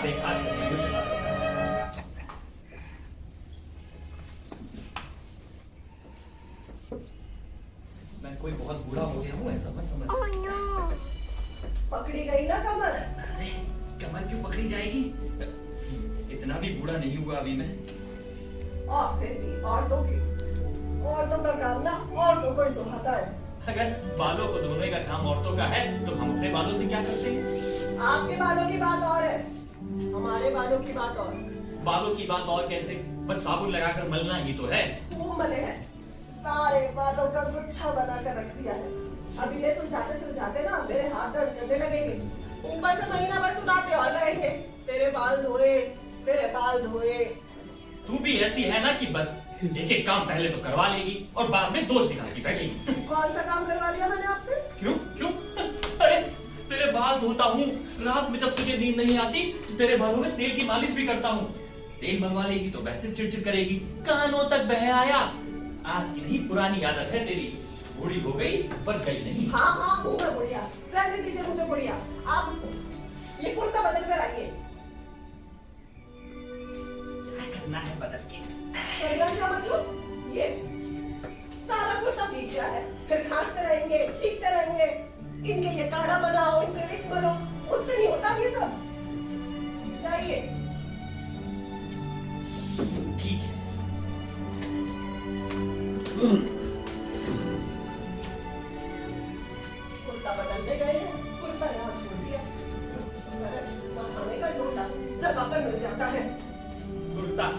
बेकार वीडियो चला रहा है। मैं कोई बहुत बुरा हो गया हूँ ऐसा मत समझ। पकड़ी गई ना कमर। अरे कमर क्यों पकड़ी जाएगी? इतना भी बुरा नहीं हुआ अभी मैं। और फिर भी औरतों का काम ना औरतों को ही सुहाता है। अगर बालों को धोने का काम औरतों का है तो हम अपने बालों से क्या करते हैं? आपके बालों की बात और है, हमारे बालों की बात और। बालों की बात और कैसे? बस साबुन लगाकर मलना ही तो है। खूब मले हैं, सारे बालों का गुच्छा बनाकर रख दिया है। अभी ये सुलझाते ना मेरे हाथ दर्द करने लगेंगे। ऊपर से महीना भर सुनाते और रहेंगे, तेरे बाल धोए। तू भी ऐसी है ना कि बस एक एक काम पहले तो करवा लेगी और बाद में दोष दिखाती बैठेगी। कौन सा काम करवा लिया मैंने आपसे? क्यों क्यों? अरे तेरे बाल धोता हूँ, रात में जब तुझे नींद नहीं आती तो तेरे बालों में तेल की मालिश भी करता हूँ। तेल मंगवा लेगी तो वैसे चिड़चिड़ करेगी, कानों तक बह आया। आज की नहीं पुरानी आदत है तेरी, बूढ़ी हो गई पर गई नहीं। हाँ हूँ मैं बुढ़िया, रहने दीजिए मुझे बुढ़िया। आप ये कुर्ता बदल कर आइए। क्या करना है बदल के? कहना क्या मतलब? ये सारा कुर्ता भीग गया है, फिर खांसते रहेंगे, चीखते रहेंगे। इनके लिए काढ़ा बनाओ, इनके विक्स बनाओ, मुझसे नहीं होता ये सब। जाइए। ठीक है। कुर्ता बदलने गए हैं, कुर्ता यहाँ छोड़ दिया। खाने का लोटा जगह पर मिल जाता है। कुर्ता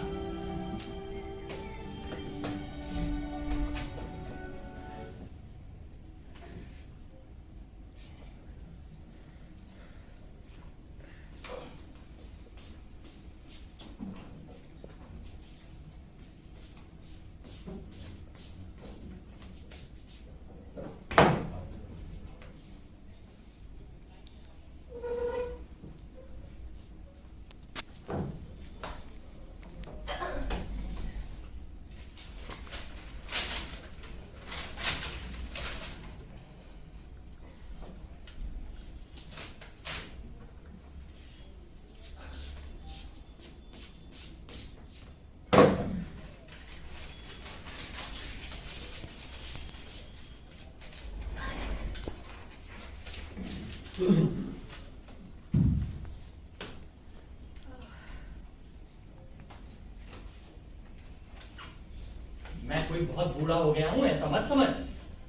मैं कोई बहुत बूढ़ा हो गया हूँ ऐसा मत समझ।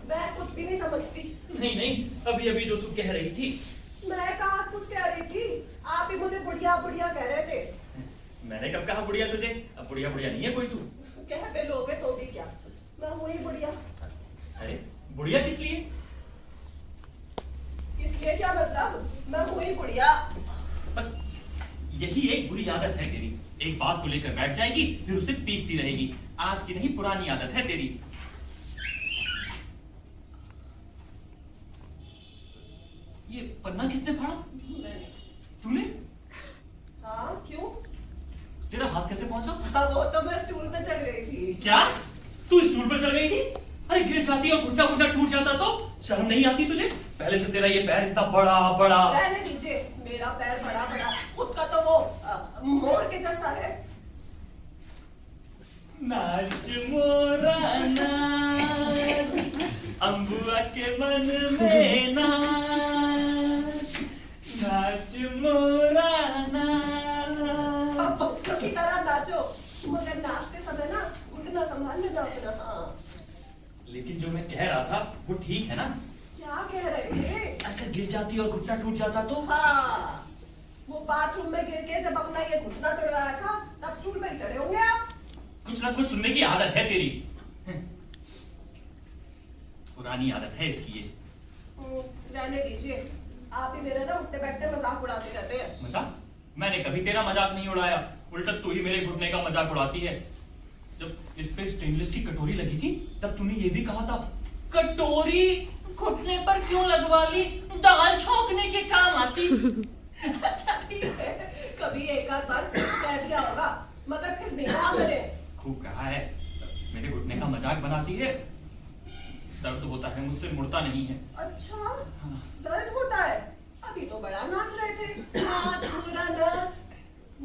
मैं कुछ भी नहीं समझती। नहीं नहीं, अभी अभी जो तू कह रही थी। मैं कहाँ कुछ कह रही थी, आप ही मुझे बुढ़िया बुढ़िया कह रहे थे। मैंने कब कहा बुढ़िया तुझे? अब बुढ़िया बुढ़िया नहीं है कोई तू। कहते लोगे तो भी क्या, मैं हूँ ही बुढ़िया। अरे बुढ़िया किस लिए? इसलिए क्या मतलब, मैं हूँ ही बुढ़िया। बस यही एक बुरी आदत है तेरी, एक बात को लेकर बैठ जाएगी फिर उसे पीसती रहेगी। आज की नहीं पुरानी आदत है तेरी। ये पन्ना किसने फाड़ा? मैंने। तूने? हाँ क्यों? तेरा हाथ कैसे पहुंचा? हाँ, वो तो मैं स्टूल पे चढ़ गई थी। क्या तू स्टूल पर चढ़ गई थी? अरे गिर जाती और घुटना घुटना टूट जाता तो शर्म नहीं आती तुझे? पहले से तेरा ये पैर इतना बड़ा बड़ा। रहने दीजिए, मेरा पैर बड़ा बड़ा, खुद का तो वो मोर के जैसा है। नाच मोरा नाच, अम्बुआ के मन में नाच, नाच मोरा नाच। बच्चों की तरह नाचो, मगर नाचते समय ना घुटना संभाल लेना अपना। हाँ। लेकिन जो मैं कह रहा था वो ठीक है ना? क्या कह रहे थे? अगर गिर जाती और घुटना टूट जाता तो? हाँ, वो बाथरूम में गिर के जब अपना ये घुटना तोड़वाया था तब स्टूल पे ही चढ़े होंगे आप। कुछ ना कुछ सुनने की आदत है तेरी, पुरानी आदत है इसकी ये। रहने दीजिए, आप ही मेरे ना उठते बैठते मजाक उड़ाते रहते हैं। मजाक? मैंने कभी तेरा मजाक नहीं उड़ाया, उल्टा तू ही मेरे घुटने का मजाक उड़ाती है। जब इस पे स्टेनलेस की कटोरी लगी थी तब तूने ये भी कहा था, कटोरी घुटने पर क्यों लगवा ली, दाल छौंकने के काम आती। अच्छा ठीक है, कभी एक आध बार कह दिया होगा, मगर फिर नहीं कहा मैंने। खूब कहा है, मेरे घुटने का मजाक बनाती है। दर्द होता है मुझसे, मुड़ता नहीं है। अच्छा, हाँ। दर्द होता है? अभी तो बड़ा नाच रहे थे, नाच पूरा नाच।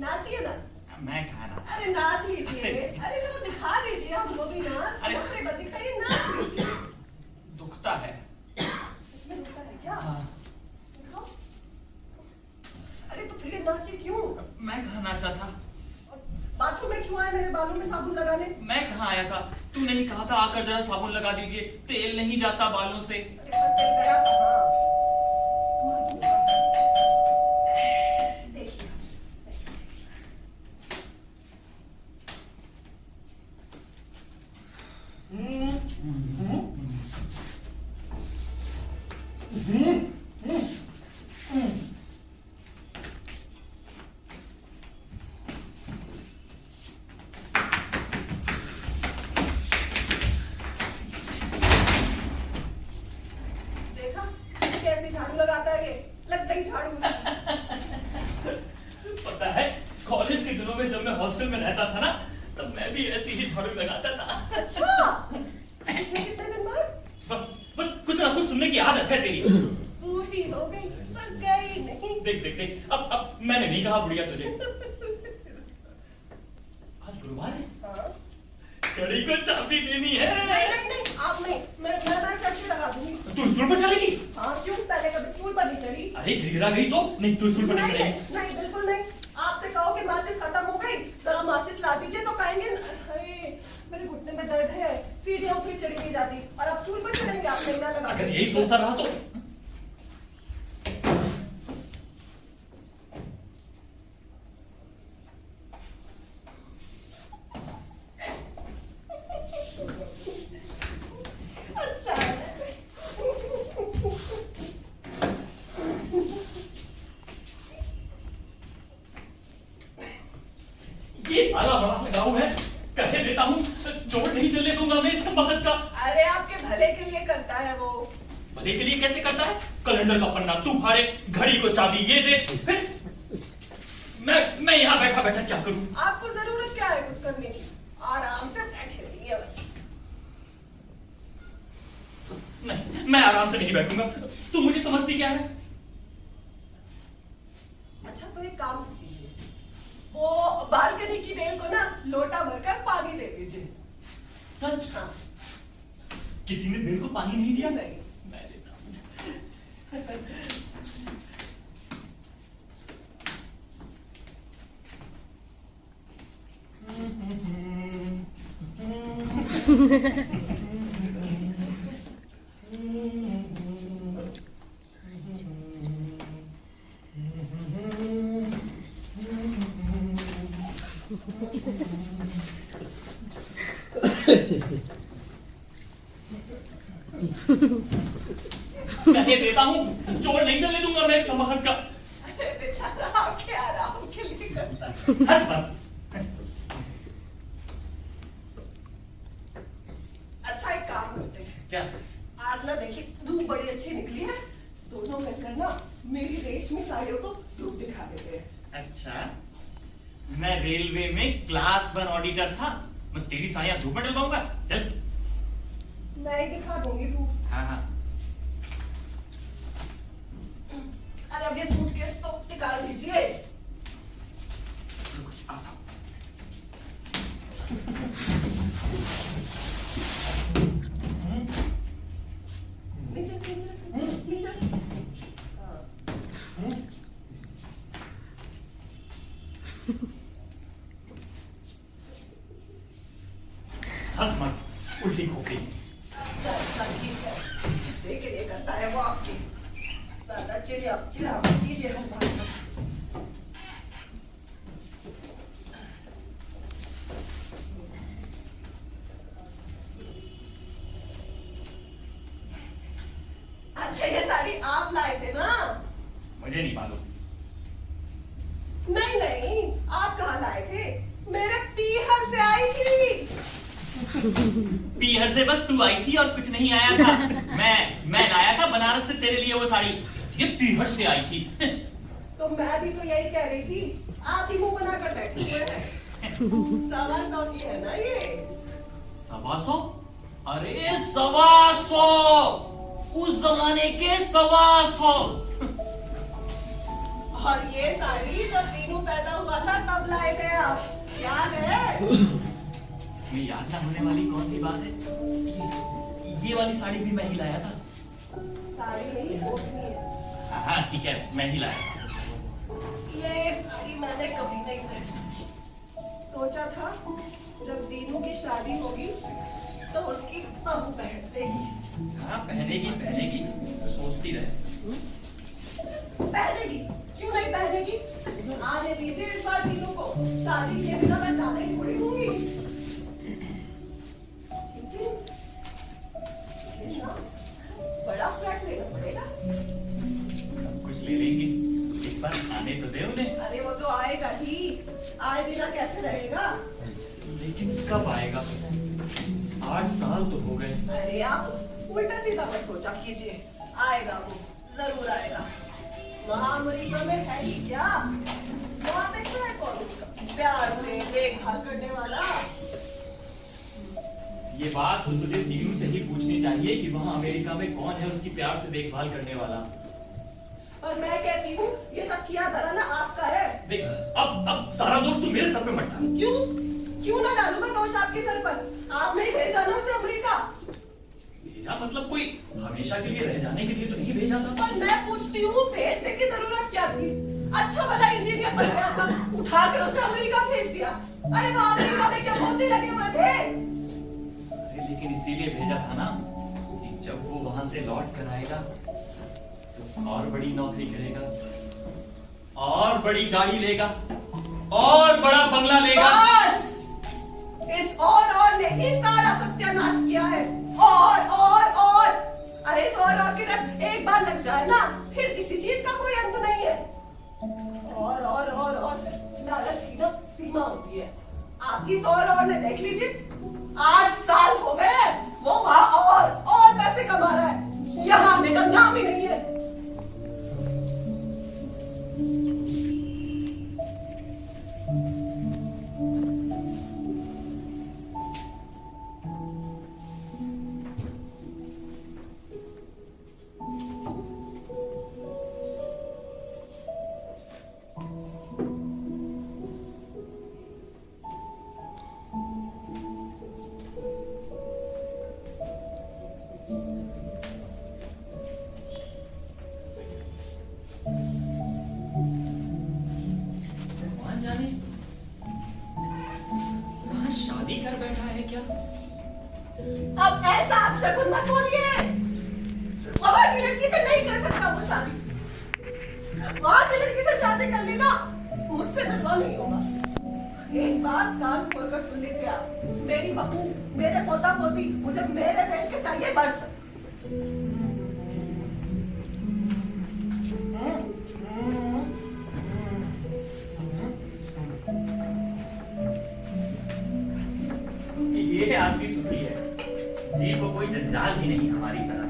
नाचिए ना। मैं कहा ना। अरे नाच लीजिए। अरे चलो दिखा दीजिए हमको भी नाच। अरे- नखरे मत दिखाइए, नाच लीजिए। दुखता है। इसमें दुखता है क्या? हाँ। दिखाओ। अरे तो फिर ये नाचे क्यों? मैं कहा नाचा था। बाथरूम में क्यों आए मेरे बालों में साबुन लगाने? मैं कहाँ आया था? तू नहीं कहा था आकर जरा साबुन लगा दीजिए, तेल नहीं जाता बालों से। अरे पर तेल गया कहाँ? देखिए। देखा कैसे झाड़ू लगाता है ये? लगता ही झाड़ू उसकी। पता है, कॉलेज के दिनों में जब मैं हॉस्टल में रहता था ना, तब मैं भी ऐसी ही झाड़ू लगाता था। अच्छा कितने दिन बाद? बस बस कुछ ना कुछ सुनने की आदत है तेरी। बूढ़ी हो गई पर गई नहीं। देख देख देख, अब मैंने नहीं कहा बुढ़िया तुझे। आज गुरुवार है, हाँ? कड़ी को चाबी देनी है। नहीं नहीं नहीं आप नहीं, मैं चढ़ लगा दूंगी। तू स्कूल पर चलेगी? हाँ क्यों, पहले कभी स्कूल पर नहीं चढ़ी। अरे गिरा गई तो नहीं, तू स्कूल पर नहीं नहीं चलेगी। नहीं नहीं बिल्कुल नहीं। आपसे कहो कि माचिस खत्म हो गई, जरा माचिस ला दीजिए तो कहेंगे अरे मेरे घुटने में दर्द है, सीढ़ियां उतरी चढ़ी नहीं जाती, और आप स्कूल पर चढ़ेंगे, आप महीना लगा अगर यही सोचता रहा तो अच्छा है। ये साला बड़ा सा गाँव है, कहे देता हूँ जोड़ नहीं चलने दूंगा मैं इसका वक्त का। अरे आपके भले के लिए करता है वो। भले के लिए कैसे करता है? कैलेंडर का पन्ना तू फाड़े, घड़ी को चाबी ये दे, फिर मैं यहाँ बैठा बैठा क्या करूं? आपको जरूरत क्या है कुछ करने की? आराम से बैठे रहिए बस। नहीं, मैं आराम से नहीं बैठूंगा। तू मुझे समझती क्या है? अच्छा तो एक काम कीजिए, वो बालकनी की बेल को ना लोटा भरकर पानी दे दीजिए। सच? हाँ। किसी ने बेल को पानी नहीं दिया? नहीं। मैं देता हूं। कहे देता हूँ जोड़ नहीं चलने दूंगा मैं इसका वक्त का। अरे बेचारा आपके आराम के लिए करता है। हंस मत। अच्छा एक काम करते हैं, क्या? आज ना देखिए धूप बड़ी अच्छी निकली है, दोनों मिलकर ना मेरी रेशमी साड़ियों को धूप दिखा देते हैं। अच्छा, मैं रेलवे में क्लास 1 ऑडिटर था, मैं तेरी साड़ियां धूप में डलवाऊंगा? चल। मैं ही दिखा दूंगी धूप। हाँ हाँ। अरे अब ये सूटकेस तो निकाल दीजिए। नीचे नीचे नीचे नीचे। हाँ। हंस मत, उल्टी खोपड़ी। अच्छा अच्छा ठीक है, देख के लिए करता है वो आपकी। ज्यादा चिड़िया चिड़ा मत कीजिए हम बात में। अच्छा ये साड़ी आप लाए थे ना? मुझे नहीं मालूम। नहीं नहीं आप कहाँ लाए थे? मेरे पीहर से आई थी। पीहर से बस तू आई थी और कुछ नहीं आया था। मैं लाया था बनारस से तेरे लिए वो साड़ी, ये पीहर से आई थी। तो मैं भी तो यही कह रही थी, आप ही मुंह बनाकर बैठे हुए हैं। 125 की है ना ये? 125? अरे 125, उस जमाने के 125। और ये साड़ी जब मीनू पैदा हुआ था तब लाए थे आप, याद है? इसमें याद ना होने वाली कौन सी बात है? ये वाली साड़ी भी मैं ही लाया था। साड़ी नहीं, ओढ़नी है। हाँ ठीक है, मैं ही लाया था। ये साड़ी मैंने कभी नहीं पहनी। सोचा था जब दीनू की शादी होगी तो उसकी बहू पहन लेगी। हाँ पहनेगी पहनेगी, सोचती रहे। पहनेगी, क्यों नहीं पहनेगी? आने दीजिए इस बार दीनू को, शादी किए बिना मैं जाने ही थोड़ी दूंगी। बड़ा फ्लैट लेना पड़ेगा। सब कुछ ले लेंगे, एक बार आने तो दे उन्हें। अरे वो तो आएगा ही, आए बिना कैसे रहेगा? लेकिन कब आएगा? 8 साल तो हो गए। अरे आप उल्टा सीधा मत सोचा कीजिए, आएगा वो, जरूर आएगा। वहाँ अमेरिका में है ही क्या? वहाँ पे क्यों है कौन उसका प्यार से देखभाल करने वाला? ये बात तो तुझे दीनू से ही पूछनी चाहिए कि वहाँ अमेरिका में कौन है उसकी प्यार से देखभाल करने वाला। और मैं कहती हूँ ये सब किया धरा ना आपका है। देख अब सारा दोष तू मेरे सर पे मत डाल। क्यों क्यों ना डालूं मैं दोष आपके सर पर? आपने ही भेजा ना उसे अमेरिका। भेजा मतलब कोई हमेशा के लिए रह जाने के लिए तो नहीं भेजा था। पर मैं पूछती हूँ भेजने की जरूरत क्या थी? अच्छा भला इंजीनियर बन गया था, उठाकर उसे अमेरिका भेज दिया। अरे वहाँ अमेरिका में क्या मोती लगे हुए थे? अरे लेकिन इसीलिए भेजा था ना कि जब वो वहां से लौट कर आएगा तो और बड़ी नौकरी करेगा, और बड़ी गाड़ी लेगा, और बड़ा बंगला लेगा। बस इस और ने ही सारा सत्यानाश किया है। और अरे इस और की रट एक बार लग जाए ना फिर किसी चीज का कोई अंत नहीं है। और लालच की ना सीमा होती है। आपकी और ने देख लीजिए 8 साल हो गए वो वहां और पैसे कमा रहा है, यहाँ आने का नाम ही नहीं है। भगवान जाने वहां शादी कर बैठा है क्या? अब ऐसा आप शकुन मत बोलिए। वहां की लड़की से नहीं कर सकता वो शादी। वहां की लड़की से शादी कर लेना मुझसे बनवा नहीं होगा। एक बात कान खोलकर सुन लीजिए आप, मेरी बहू मेरे पोता पोती मुझे मेरे देश के चाहिए बस। ये आपकी सुधी है, जीव को कोई जंजाल ही नहीं हमारी तरह।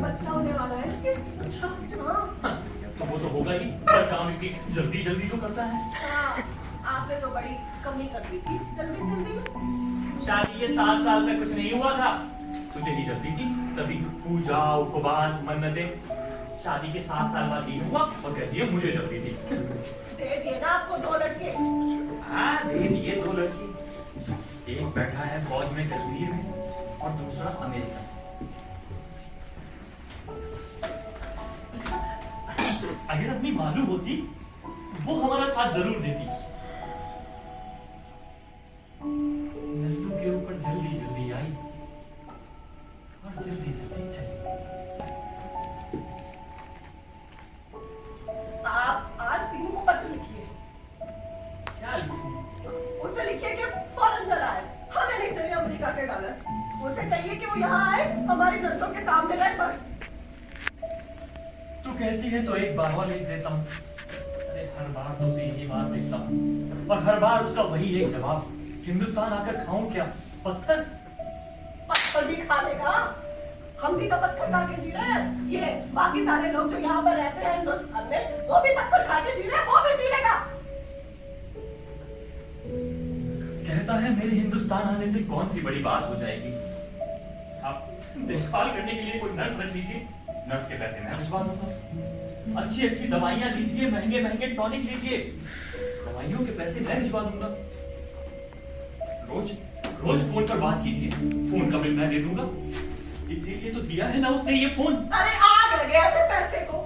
बच्चा होने वाला है इसके। अच्छा हाँ। तो वो तो होगा ही, पर काम इतनी जल्दी जल्दी जो करता है। हाँ, आपने तो बड़ी कमी कर दी थी जल्दी जल्दी में। शादी के 7 साल तक कुछ नहीं हुआ था, तुझे ही जल्दी थी। तभी पूजा उपवास मन्नतें। शादी के 7 साल बाद दिन हुआ और कहती है मुझे जल्दी थी। दे दिए ना आपको 2 लड़के। हाँ दे दिए 2 लड़के, एक बैठा है फौज में कश्मीर में और दूसरा अमेरिका। अगर अपनी मालूम होती वो हमारा साथ जरूर देती। नंदू के ऊपर जल्दी जल्दी आई और जल्दी जल्दी चली। आप आज तीनों को पत्र लिखिए। क्या लिखूं? उसे लिखिए कि फौरन चला है, हमें नहीं चाहिए अमेरिका के डॉलर। उसे कहिए कि वो यहाँ आए, हमारी नजरों के सामने रहे बस। तू कहती है तो एक बार और लिख देता हूँ। अरे हर बार तो उसे यही बात लिखता हूँ और हर बार उसका वही एक जवाब, हिंदुस्तान आकर खाऊं क्या पत्थर? पत्थर भी खा लेगा, हम भी तो पत्थर खा के जी रहे हैं। ये बाकी सारे लोग जो यहाँ पर रहते हैं हिंदुस्तान में वो भी पत्थर खा के जी रहे हैं, वो भी जी लेगा। कहता है मेरे हिंदुस्तान आने से कौन सी बड़ी बात हो जाएगी। आप देखभाल करने के लिए कोई नर्स रख लीजिए, नर्स के पैसे मैं भिजवा दूंगा। अच्छी अच्छी दवाइयां लीजिए, महंगे महंगे टॉनिक लीजिए, दवाइयों के पैसे मैं भिजवा दूंगा। रोज रोज फोन पर बात कीजिए, फोन का बिल मैं दे दूंगा। इसीलिए तो दिया है ना उसने ये फोन। अरे आग लगे ऐसे पैसे को।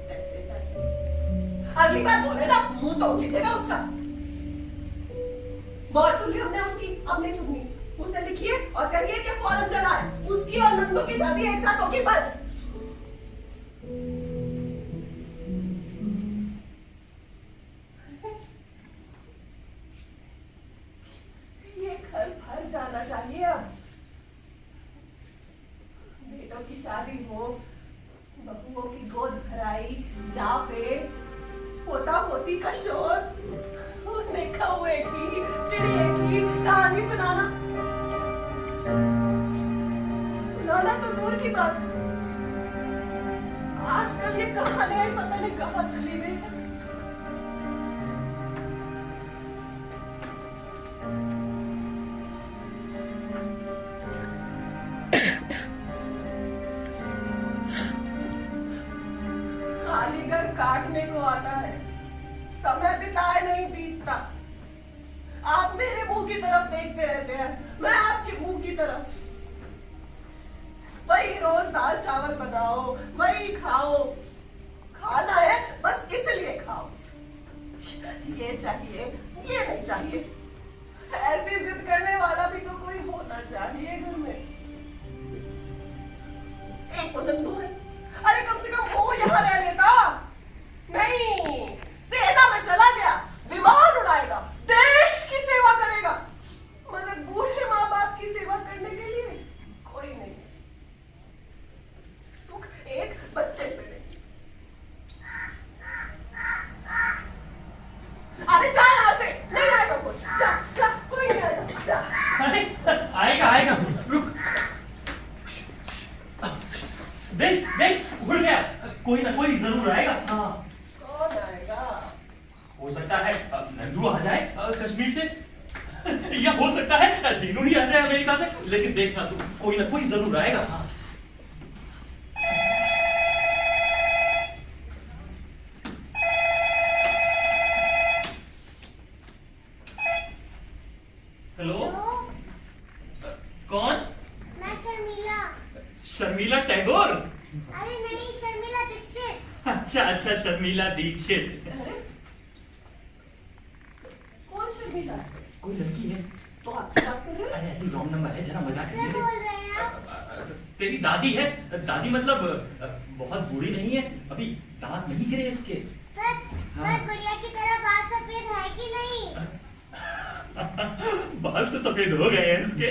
पैसे पैसे अगली बार बोले ना मुंह तोड़ दीजिएगा उसका। बहुत सुन ली हमने उसकी, अब नहीं सुननी। उसे लिखिए और कहिए कि फौरन चलाए। उसकी और नंदू की शादी एक साथ होगी बस। ये घर भर जाना चाहिए अब। बेटों की शादी हो, बहुओं की गोद भराई, जा पे पोता पोती का शोर, उन्हें कौवे की चिड़िया की कहानी सुनाना तो दूर की बात है। आजकल ये कहानियां पता नहीं कहां चली गई है। खाली घर काटने को आता है, समय बिताए नहीं बीतता। आप मेरे मुंह की तरफ देखते रहते हैं, मैं आपके मुंह की तरफ। वही रोज दाल चावल बनाओ, वही खाओ। खाना है बस इसलिए खाओ। ये चाहिए, ये नहीं चाहिए। ऐसी जिद करने वाला भी तो कोई होना चाहिए घर में। एक तो नंदू है, अरे कम से कम वो यहाँ रह लेता। नहीं, सेना में चला गया, विमान उड़ाएगा, देश की सेवा करेगा, मगर बूढ़े माँ बाप की सेवा करने के लिए कोई नहीं। सुख एक बच्चे से नहीं। अरे जा यहाँ से, नहीं आएगा कोई। जा जा, कोई नहीं आएगा। जा। अरे आएगा आएगा, रुक। देख देख, उड़ गया। कोई ना कोई जरूर आएगा। हाँ, कौन आएगा? हो सकता है नंदू आ जाए कश्मीर से, या हो सकता है दीनू ही आ जाए अमेरिका से। लेकिन देखना तू, कोई ना कोई जरूर आएगा। हाँ। हेलो, कौन? मैं शर्मिला। शर्मिला टैगोर? अरे नहीं, शर्मिला दीक्षित। अच्छा अच्छा, शर्मिला दीक्षित। अरे कौन शर्मिला? कोई लड़की है। तो आप क्या बात कर रहे हो? अरे ऐसी रॉन्ग नंबर है, जरा मजाक क्या नहीं बोल रहे हैं आप? तेरी दादी है। दादी मतलब बहुत बूढ़ी नहीं है, अभी दांत नहीं गिरे इसके। सच? हाँ। पर गुड़िया की तरह बाल सफेद है कि नहीं? बाल तो सफेद हो गए हैं इसके।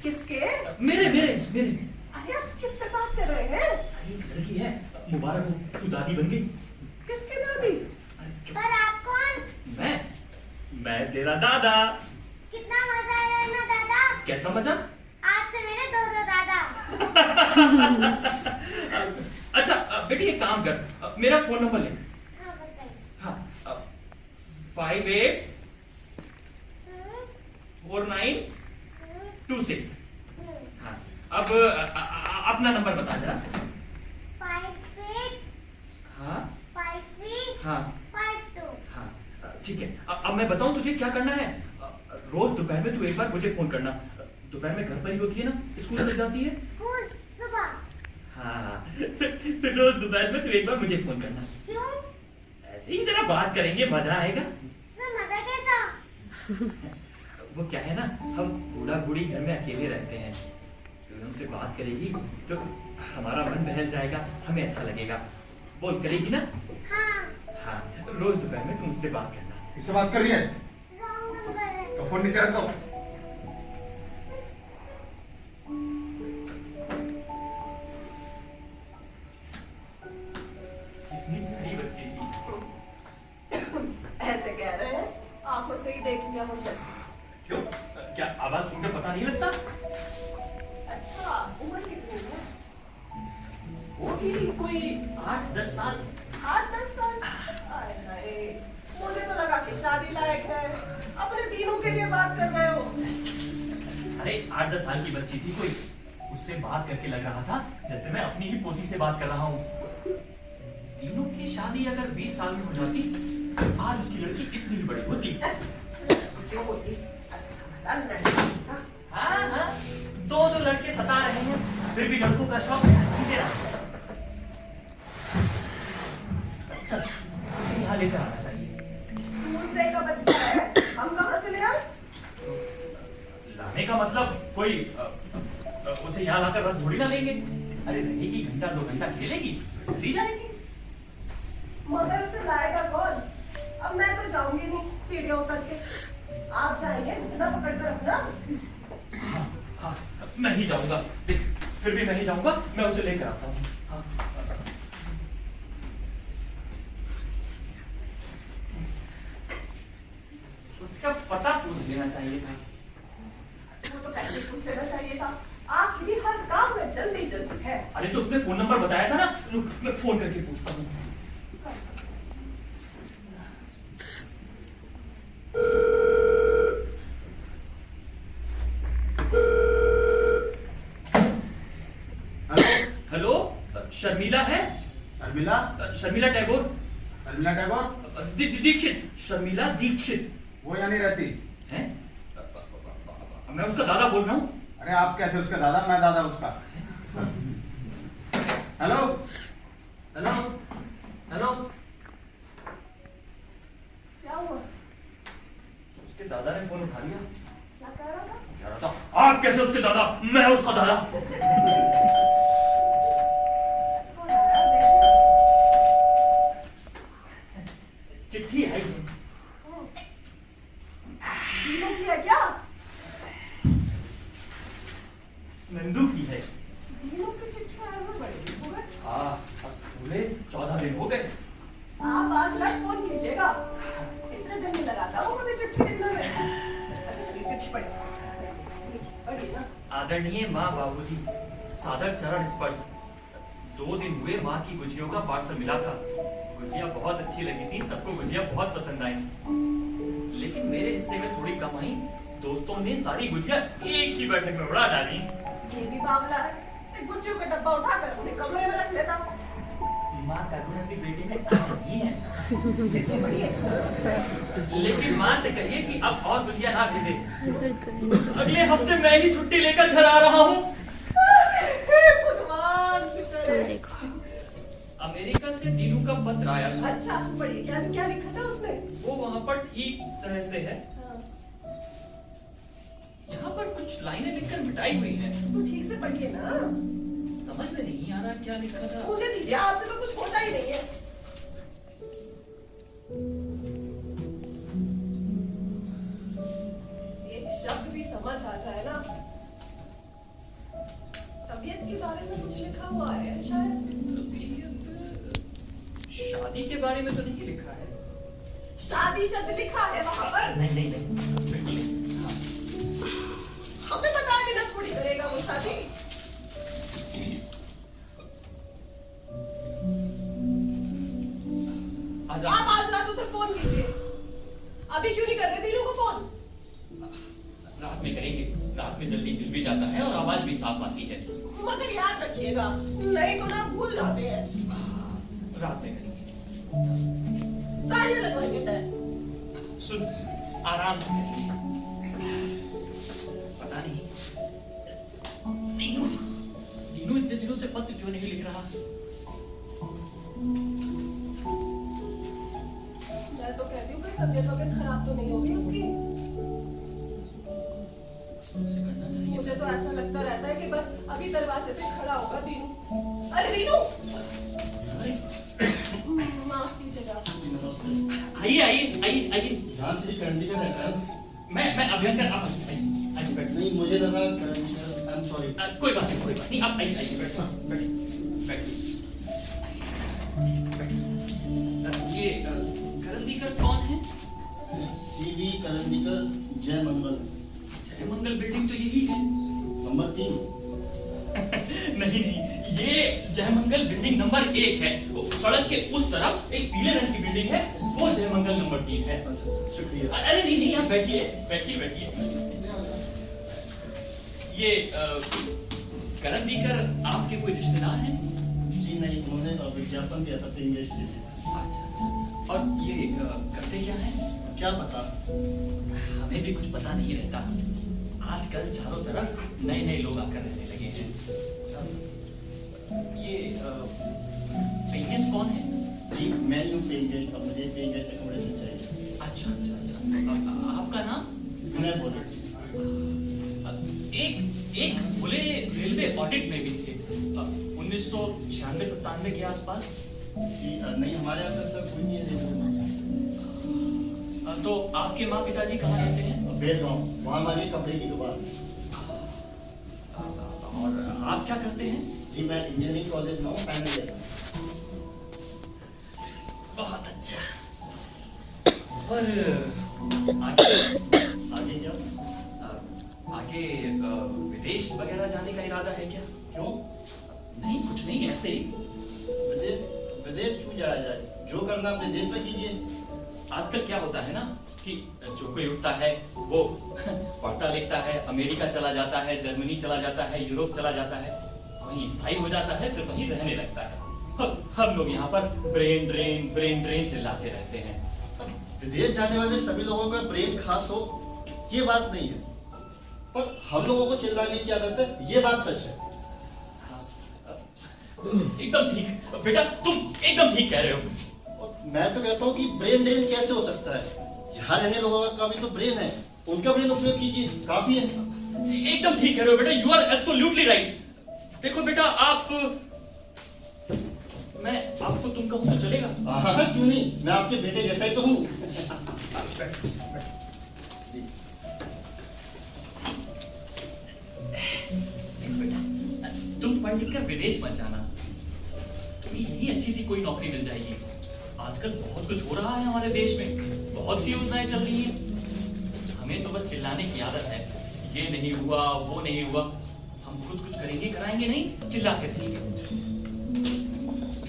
किसके? मेरे मेरे मेरे। अरे आप किससे बात कर रहे हैं? अरे एक लड़की है, मुबारक हो, तू दादी बन गई। किसकी दादी? अरे चुप। पर आप कौन? मैं तेरा दादा। कितना मजा आया ना दादा? कैसा मजा? आज से मेरे दो दादा। अच्छा बेटी एक काम कर, मेरा फोन नंबर ले। हाँ बताइए। हाँ, 58 4926। हाँ, अब अपना नंबर बता जरा। 58 हाँ 53 हाँ 52। हाँ, ठीक है। अब मैं बताऊं तुझे क्या करना है। रोज दोपहर में तू एक बार मुझे फोन करना। दोपहर में घर पर ही होती है ना, स्कूल में जाती है। स्कूल सुबह। हाँ, फिर रोज दोपहर में तू एक बार मुझे फोन करना। क्यों? ऐसे ही जरा बात करेंगे, मजा आएगा। इसमें मजा कैसा? वो क्या है ना, हम बूढ़ा बूढ़ी घर में अकेले रहते हैं, तो हमसे बात करेगी तो हमारा मन बहल जाएगा, हमें अच्छा लगेगा। बोल, करेगी ना? हाँ। हाँ, रोज दोपहर में तुम मुझसे बात करना। किससे बात कर रही है? रॉन्ग नंबर है। तो फोन नीचे रख दो। इतनी प्यारी बच्ची थी। ऐसे कह रहे हैं, आंखों से ही देख लिया मुझे। क्यों, क्या आवाज सुनकर पता नहीं लगता? अच्छा, उम्र कितनी है? होगी कोई 8-10 साल। 8-10 साल? आए हाय, मुझे तो लगा कि शादी लायक है। अपने तीनों के लिए बात कर रहे हो। अरे 8-10 साल की बच्ची थी कोई, उससे बात करके लग रहा था जैसे मैं अपनी ही पोती से बात कर रहा हूँ। शादी अगर 20 साल में हो जाती, आज उसकी लड़की इतनी ही बड़ी होती। क्यों होती? अच्छा भला लड़का था। हाँ, दो लड़के सता रहे हैं, फिर भी लड़कों का शौक नहीं रहा। सच, उसे यहाँ लेकर आना चाहिए। दूसरे का बच्चा है, हम कहाँ से ले आए? लाने का मतलब कोई उसे यहाँ लाकर बस थोड़ी ना लेंगे। अरे रहेगी, घंटा 2 घंटा खेलेगी, चली जाएगी। मगर उसे लाएगा कौन? अब मैं तो जाऊंगी नहीं सीढ़ियां उतर के। आप जाएंगे, ना पकड़ कर रखना। हाँ, मैं ही जाऊंगा। देख, फिर भी मैं ही जाऊंगा, मैं उसे लेकर आता हूँ। हाँ। उसका पता पूछ लेना चाहिए था। वो तो पहले पूछ लेना चाहिए था। आखिरी हर काम में जल्दी जल्दी है। अरे तो उसने फोन नंबर बताया था ना, रुक मैं फोन करके पूछता हूँ। हेलो, शर्मिला है? शर्मिला? शर्मिला टैगोर? शर्मिला टैगोर? दीक्षित, शर्मिला दीक्षित। वो यहाँ नहीं रहती। हैं? मैं उसका दादा बोल रहा हूँ। अरे आप कैसे उसका दादा? मैं दादा उसका। Hello hello hello. क्या हुआ? उसके दादा ने फोन उठा लिया। क्या कह रहा था? कह रहा था, आप कैसे उसके दादा, मैं उसका दादा। कौन आया? देखो। चिट्ठी आई है। तीनों की है क्या? नंदू की है। तीनों की चिट्ठी आए हुए बड़े दिन हो गए। हाँ, अब पूरे 14 दिन हो गए। आप आज रात फोन कीजिएगा। इतने दिन नहीं लगाता वो मुझे चिट्ठी लिखने में। अच्छा चलिए चिट्ठी पढ़िए ना। आदरणीय माँ बाबूजी, सादर चरण स्पर्श। 2 दिन हुए माँ की गुजियों का पार्सल मिला था। गुजिया बहुत अच्छी लगी थी, सबको गुजिया बहुत पसंद आई। लेकिन मेरे हिस्से में थोड़ी कम आई। दोस्तों ने सारी गुजिया एक ही बैठक में उड़ा डाली। ये भी मामला है। एक गुच्चों का डब्बा उठाकर उन्हें कमरे में रख लेता। माँ का गुण अभी बेटे में आ नहीं है। चिट्ठी पढ़िए। लेकिन माँ से कहिए कि अब और गुजिया ना भेजे। अगले हफ्ते मैं ही छुट्टी लेकर घर आ रहा हूँ। भगवान शुक्र है। अमेरिका से टीनू का पत्र आया था। अच्छा पढ़िए, क्या क्या लिखा था उसने? वो वहाँ पर ठीक तरह से है। हाँ, यहाँ पर कुछ लाइनें लिखकर मिटाई हुई हैं। तो ठीक से पढ़िए ना। समझ में नहीं आ रहा क्या लिखा था। मुझे दीजिए, आपसे तो कुछ होता ही नहीं है। एक शब्द भी समझ आ जाए ना। तबीयत के बारे में कुछ लिखा हुआ है शायद। शादी के बारे में तो नहीं लिखा है। शादी शब्द लिखा है वहां पर। नहीं नहीं नहीं, बिल्कुल नहीं। हमें बताया बिना थोड़ी करेगा वो शादी। आजा। आप आज रात उसे फोन कीजिए। अभी क्यों नहीं कर रहे तीनों को फोन? रात में करेंगे, रात में जल्दी मिल भी जाता है और आवाज भी साफ आती है। मगर याद रखिएगा, नहीं तो ना भूल जाते हैं। रात में करेंगे। साड़ियाँ लगवाइए तय। सुन, आराम से करेंगे। पता नहीं दीनू दीनू इतने दिनों से पत्र क्यों नहीं लिख रहा। मैं तो कहती हूँ कि तबीयत वगैरह खराब तो नहीं होगी उसकी। उसे करना चाहिए। मुझे तो ऐसा लगता रहता है कि बस अभी दरवाजे पे खड़ा होगा दीनू। अरे दीनू, अरे, माफ कीजिएगा। आइए आइए आइए आइए। यहाँ से करंदी का रहता है। मैं अभ्यंकर, आप आइए आइए बैठिए। नहीं मुझे लगा करंदी का। I am sorry. कोई बात नहीं, कोई बात नहीं, आप आइए आइए बैठिए बैठिए बैठिए। ये करंदीकर कौन है? सीवी करंदीकर जय मंगल। जय मंगल बिल्डिंग तो यही है। नंबर 3। नहीं नहीं, ये जय मंगल बिल्डिंग नंबर 1 है। वो सड़क के उस तरफ एक पीले रंग की बिल्डिंग है, वो जय मंगल नंबर 3 है। अच्छा शुक्रिया। अरे नहीं नहीं, आप बैठिए बैठिए बैठिए। ये करंदीकर आपके कोई रिश्तेदार हैं? जी नहीं, उन्होंने विज्ञापन दिया था फिल्म इंडस्ट्री में। अच्छा अच्छा। और ये करते क्या है? क्या पता? हमें भी कुछ पता नहीं रहता। आजकल चारों तरफ नए नए लोग आकर रहने लगे हैं। ये पेइंग गेस्ट कौन है? जी मैं ही हूँ पेइंग गेस्ट, अब मुझे पेइंग गेस्ट एकोमोडेशन चाहिए। अच्छा अच्छा अच्छा। आपका नाम? विनय बोले। एक खुले रेलवे ऑडिट में भी थे 1996-97 के आसपास। जी नहीं, हमारे यहाँ तो सब कोई नहीं है। तो आपके माँ पिताजी कहाँ रहते हैं? बेलगांव, वहाँ हमारी कपड़े की दुकान। और आप क्या करते हैं? जी मैं इंजीनियरिंग कॉलेज में हूँ, फाइनल ईयर। बहुत अच्छा। और आगे आगे क्या? आगे विदेश वगैरह जाने का इरादा है क्या? क्यों? नहीं कुछ नहीं, ऐसे ही। विदेश विदेश क्यों जाया जाए? जो करना अपने देश में कीजिए। आजकल क्या होता है ना कि जो कोई उठता है वो पढ़ता लिखता है, अमेरिका चला जाता है, जर्मनी चला जाता है, यूरोप चला जाता है, वहीं स्थायी हो जाता है, फिर वहीं रहने लगता है। हम लोग यहाँ पर ब्रेन ड्रेन चिल्लाते रहते हैं। विदेश जाने वाले सभी लोगों का ब्रेन खास हो ये बात नहीं है, पर हम लोगों को चिल्लाने की आदत है, ये बात सच है। एकदम ठीक बेटा, तुम एकदम ठीक कह रहे हो। और मैं तो कहता हूँ कि ब्रेन ड्रेन कैसे हो सकता है? यहाँ रहने लोगों का भी तो ब्रेन है, उनका ब्रेन उपयोग कीजिए, काफी है। एकदम ठीक कह रहे हो बेटा, यू आर एब्सोल्युटली राइट। देखो बेटा, मैं आपको तुम कहूँ तो चलेगा? हाँ क्यों नहीं, मैं आपके बेटे जैसा ही तो हूँ। तुम पढ़ लिख कर विदेश मत जाना, तुम्हें यही अच्छी सी कोई नौकरी मिल जाएगी। आजकल बहुत कुछ हो रहा है हमारे देश में, बहुत सी योजनाएं चल रही हैं। हमें तो बस चिल्लाने की आदत है, ये नहीं हुआ वो नहीं हुआ। हम खुद कुछ करेंगे कराएंगे नहीं, चिल्लाते रहेंगे।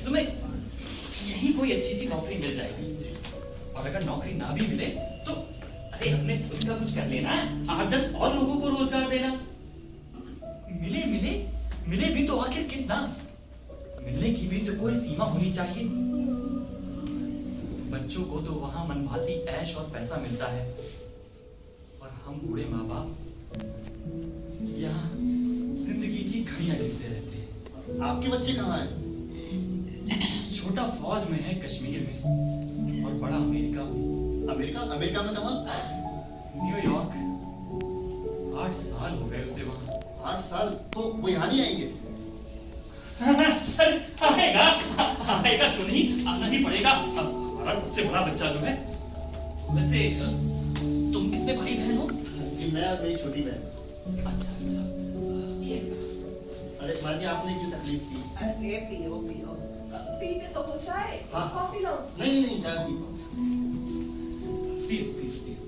तुम्हें यही कोई अच्छी सी नौकरी मिल जाएगी, और अगर नौकरी ना भी मिले तो अरे अपने खुद का कुछ कर लेना, 8-10 और लोगों को रोजगार देना। मिले भी तो आखिर कितना? मिलने की भी तो कोई सीमा होनी चाहिए। बच्चों को तो वहां मनभाती ऐश और पैसा मिलता है, और हम बूढ़े माँ बाप यहाँ जिंदगी की घड़ियां गिनते रहते हैं। आपके बच्चे कहाँ हैं? छोटा फौज में है कश्मीर में, और बड़ा अमेरिका। अमेरिका में कहाँ? न्यूयॉर्क। 8 साल हो गए उसे वहां। 8 साल? तो वो यहाँ नहीं आएंगे? आएगा क्यों नहीं, आना ही पड़ेगा। हमारा सबसे बड़ा बच्चा जो है। वैसे तुम कितने भाई बहन हो? जी मैं और मेरी छोटी बहन। अच्छा अच्छा। अरे माँ जी, आपने क्यों तकलीफ की? अरे पियो पियो, पीते तो कुछ आए, हाँ। कॉफी लो। नहीं चाय पी। पियो पियो पियो।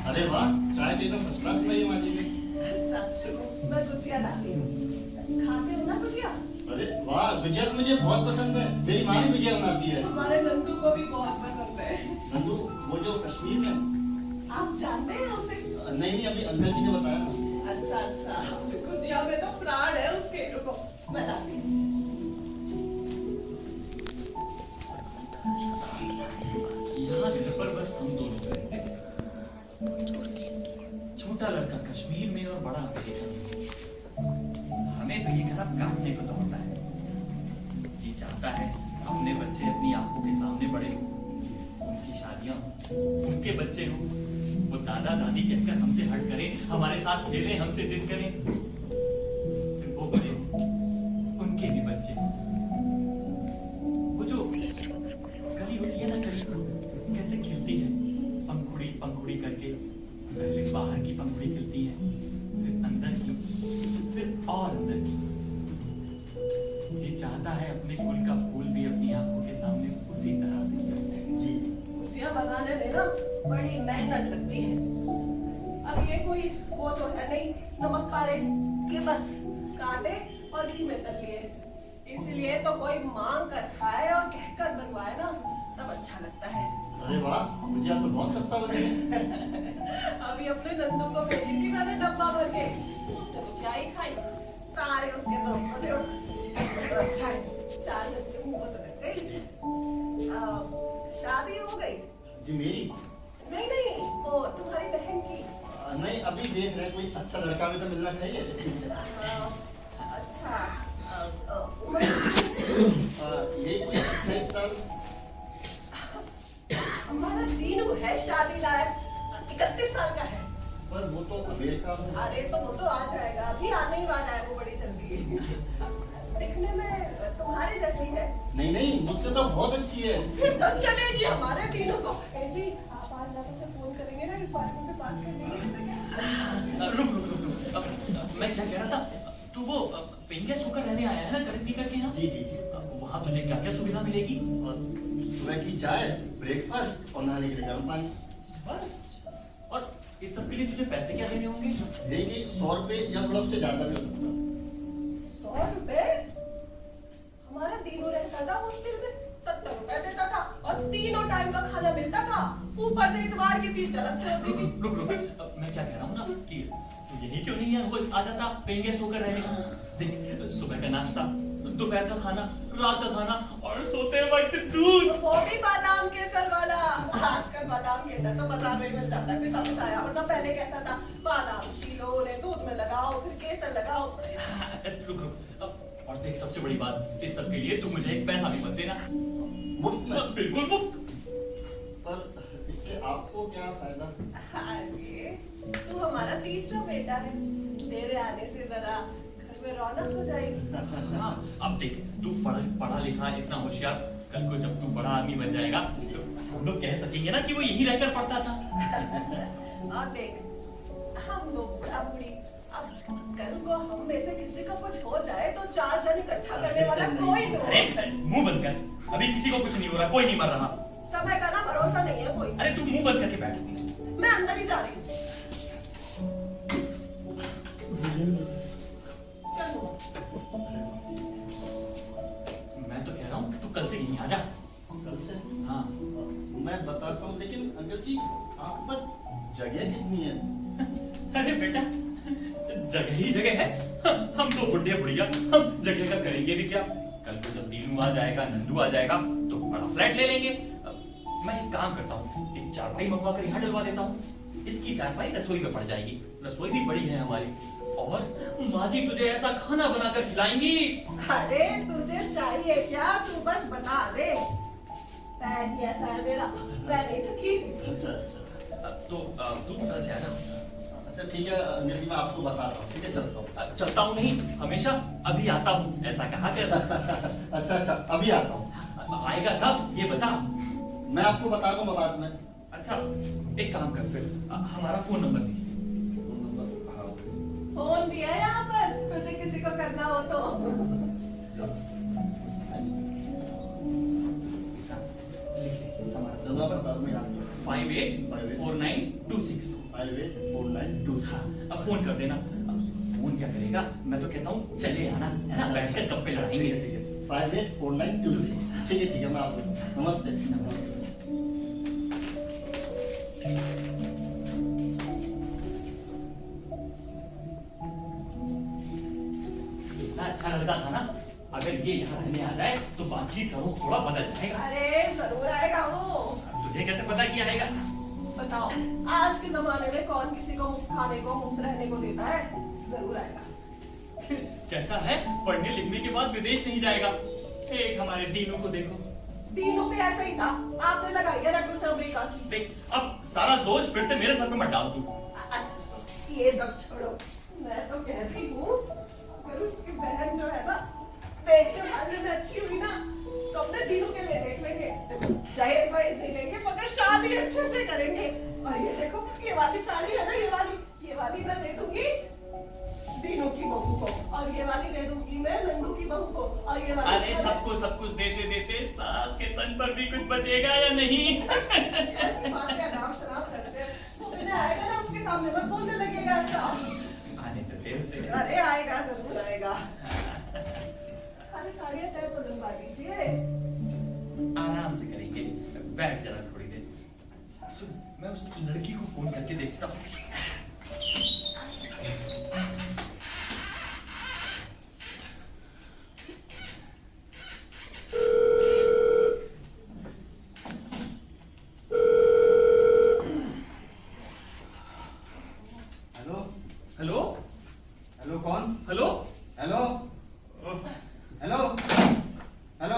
अरे वाह, चाय तो एकदम फर्स्ट क्लास बनाई है माँ जी ने। अच्छा, मैं गुजिया लाती हूँ, खाते हो ना गुजिया? अरे वाह, गुजिया तो मुझे बहुत पसंद है, मेरी माँ भी गुजिया बनाती है। हमारे नंदू को भी बहुत पसंद है। नंदू, वो जो कश्मीर में? आप जानते हैं उसे? नहीं अभी अंकल जी ने बताया ना। अच्छा, गुजिया में तो प्राण है उसके। रुको मैं लाती हूँ। यहाँ घर पर बस हम दो लोग रहते हैं, छोटा लड़का कश्मीर में और बड़ा अमेरिका में। हमें तो ये घर अब काटने को तो होता है। जी चाहता है अपने बच्चे अपनी आंखों के सामने बड़े हो, उनकी शादियां हो, उनके बच्चे हो, वो दादा दादी कहकर हमसे हट करें, हमारे साथ खेलें, हमसे जिद करें, फिर वो बड़े हो, उनके भी बच्चे हो। वो जो कली होती है ना, कैसे खिलती है, पंखुड़ी करके। पहले बाहर की पंखुड़ी खिलती है, फिर अंदर की, फिर और अंदर की। जी चाहता है अपने कुल का फूल भी अपनी आंखों के सामने उसी तरह से खिले। जी गुजिया बनाने में ना बड़ी मेहनत लगती है। अब ये कोई वो तो है नहीं नमक पारे कि बस काटे और घी में तल लिए। इसलिए तो कोई मांग कर खाए और कहकर बनवाए ना, तब अच्छा लगता है। अरे वाह, गुजिया तो बहुत सस्ता बनी है। अभी अपने नंदू को भेजी थी मैंने डब्बा भर के, उसने तो क्या ही खाई, सारे उसके दोस्तों ने उड़ा। अच्छा है, चार जन के मुंह में तो लग गई। जी शादी हो गई? जी मेरी नहीं नहीं, वो तुम्हारी बहन की। नहीं अभी देख रहे हैं, कोई अच्छा लड़का भी तो मिलना चाहिए। अच्छा, उम्र यही कोई 28 साल। हमारा तीनों है शादी लायक, 31 साल का है। पर वो तो अमेरिका में। अरे तो वो तो आ जाएगा, अभी आने ही वाला है, वो बड़ी जल्दी। दिखने में तुम्हारे जैसी है। नहीं नहीं मुझसे तो बहुत अच्छी है। फिर तो चलेगी हमारे तीनों को। ए जी, आप आज ना से फोन करेंगे ना, इस बारे में बात करने के लिए। रुक मैं क्या कह रहा था, तू वो पेन गेस्ट होकर रहने आया है ना करण दी करके यहाँ? जी जी जी। वहाँ तुझे क्या क्या सुविधा मिलेगी? और सुबह की चाय, ब्रेकफास्ट और नहाने के लिए गर्म पानी। बस। और इस सब के लिए तुझे पैसे क्या देने होंगे? यही कि 100 रुपए या थोड़ा उससे ज्यादा भी हो सकता है। 100 रुपए? हमारा तीनों रहता था हॉस्टल में, 70 रुपए देता था और तीनों टाइम का खाना मिलता था, ऊपर से इतवार की फीस अलग से होती थी। रुक मैं क्या कह रहा हूँ ना कि तू यही क्यों नहीं है, वो आ जाता पेन गेस्ट होकर रहने। देख, सुबह का नाश्ता, दोपहर का खाना, रात का खाना और सोते वक्त दूध। तो वो भी बादाम केसर वाला। आजकल बादाम केसर तो बाजार में मिल जाता है, पिसा पिसाया, वरना पहले कैसा था, बादाम छीलो, उन्हें दूध में लगाओ, फिर केसर लगाओ। रुक और देख, सबसे बड़ी बात, इस सब के लिए तू मुझे एक पैसा भी मत देना। मुफ्त में? बिल्कुल मुफ्त। पर इससे आपको क्या फायदा? अरे तू हमारा तीसरा बेटा है, तेरे आने से जरा घर में रौनक हो जाएगी। हाँ, अब देख, तू पढ़ा लिखा इतना होशियार, कल को जब तू बड़ा आदमी बन जाएगा तो हम लोग कह सकेंगे ना कि वो यहीं रहकर पढ़ता था। और देख, हम लोग बूढ़ा बूढ़ी, अब कल को हम में से किसी को कुछ हो जाए तो 4 जन इकट्ठा करने वाला कोई तो। अरे मुंह बंद कर, अभी किसी को कुछ नहीं हो रहा, कोई नहीं मर रहा। समय का ना भरोसा नहीं है कोई। अरे तू मुंह बंद करके बैठ। मैं अंदर ही जा रही हूँ। चलो। मैं तो कह रहा हूँ तू कल से यहीं आ जा। कल से? हाँ। मैं बताता हूँ, लेकिन अंकल जी आपके पास जगह कितनी है? अरे बेटा, जगह ही जगह है। हम तो बुढ़े बुढ़िया, हम जगह का करेंगे भी क्या? कल को जब दीनू आ जाएगा, नंदू आ जाएगा तो बड़ा फ्लैट ले लेंगे। मैं एक काम करता हूँ, एक चारपाई मंगवा कर यहाँ डलवा देता हूँ। इसकी चारपाई रसोई में पड़ जाएगी, रसोई भी बड़ी है हमारी, और माँ जी तुझे ऐसा खाना बनाकर खिलाएंगी। अरे तुझे चाहिए क्या, तू बस बता दे। पैर ही ऐसा है मेरा, मैं नहीं थकी। अच्छा अच्छा। तो तू कल से आ जा। अच्छा ठीक है अंकल जी, मैं आपको बताता हूँ। ठीक है, चलता हूँ। चलता हूँ नहीं, हमेशा अभी आता हूँ, ऐसा कहा कर। अच्छा अच्छा, अभी आता हूँ। आएगा कब ये बता। मैं आपको बता दूंगा बाद में। अच्छा एक काम कर, फिर हमारा फोन नंबर दीजिए। हाँ। फोन भी है यहाँ पर, तुझे किसी को करना हो तो। नंबर बता दूँ याद 584926। 584926। हाँ, अब फोन कर देना। अब फोन क्या करेगा, मैं तो कहता हूँ चले आना, है ना, बैठ कर गप्पे लड़ाएंगे। 584926। ठीक है ठीक है, मैं आपको नमस्ते। नमस्ते। इतना अच्छा लड़का था ना, अगर ये यहाँ रहने आ जाए तो बातचीत का रुख थोड़ा बदल जाएगा। अरे जरूर आएगा वो। तुझे कैसे पता कि आएगा? बताओ, आज के जमाने में कौन किसी को मुफ्त खाने को, मुफ्त रहने को देता है? जरूर आएगा। कहता है पढ़ने लिखने के बाद विदेश नहीं जाएगा। एक हमारे दीनू को देखो। दीनू भी ऐसा ही था, आपने लगाई है रट्टू से अमेरिका की। देख, अब सारा दोष फिर से मेरे सर पे मत डाल तू। अच्छा, ये सब छोड़ो, मैं तो कह रही हूँ अगर उसकी बहन जो है ना देखने वाले में अच्छी हुई ना तो अपने दीनू के लिए देख लेंगे। जहेज वहेज नहीं लेंगे, मगर शादी अच्छे से करेंगे। और ये देखो, ये वाली साड़ी है ना, ये वाली मैं दे दूंगी दीनू की बहू को, और ये वाली दे दूंगी मैं नंदू की बहू को, और ये वाली अरे सबको सब कुछ देते देते सास के तन पर भी कुछ बचेगा या नहीं? ऐसी बातें आराम शराब करते हैं। वो मैंने आएगा ना उसके सामने मत बोलने लगेगा ऐसा। आने तो दे उसे। अरे आएगा, जरूर आएगा। अरे साड़ियाँ तय तो बनवा दीजिए। आराम से करेंगे, बैठ जरा थोड़ी देर। सुन, मैं उस लड़की को फोन करके देखता हूँ।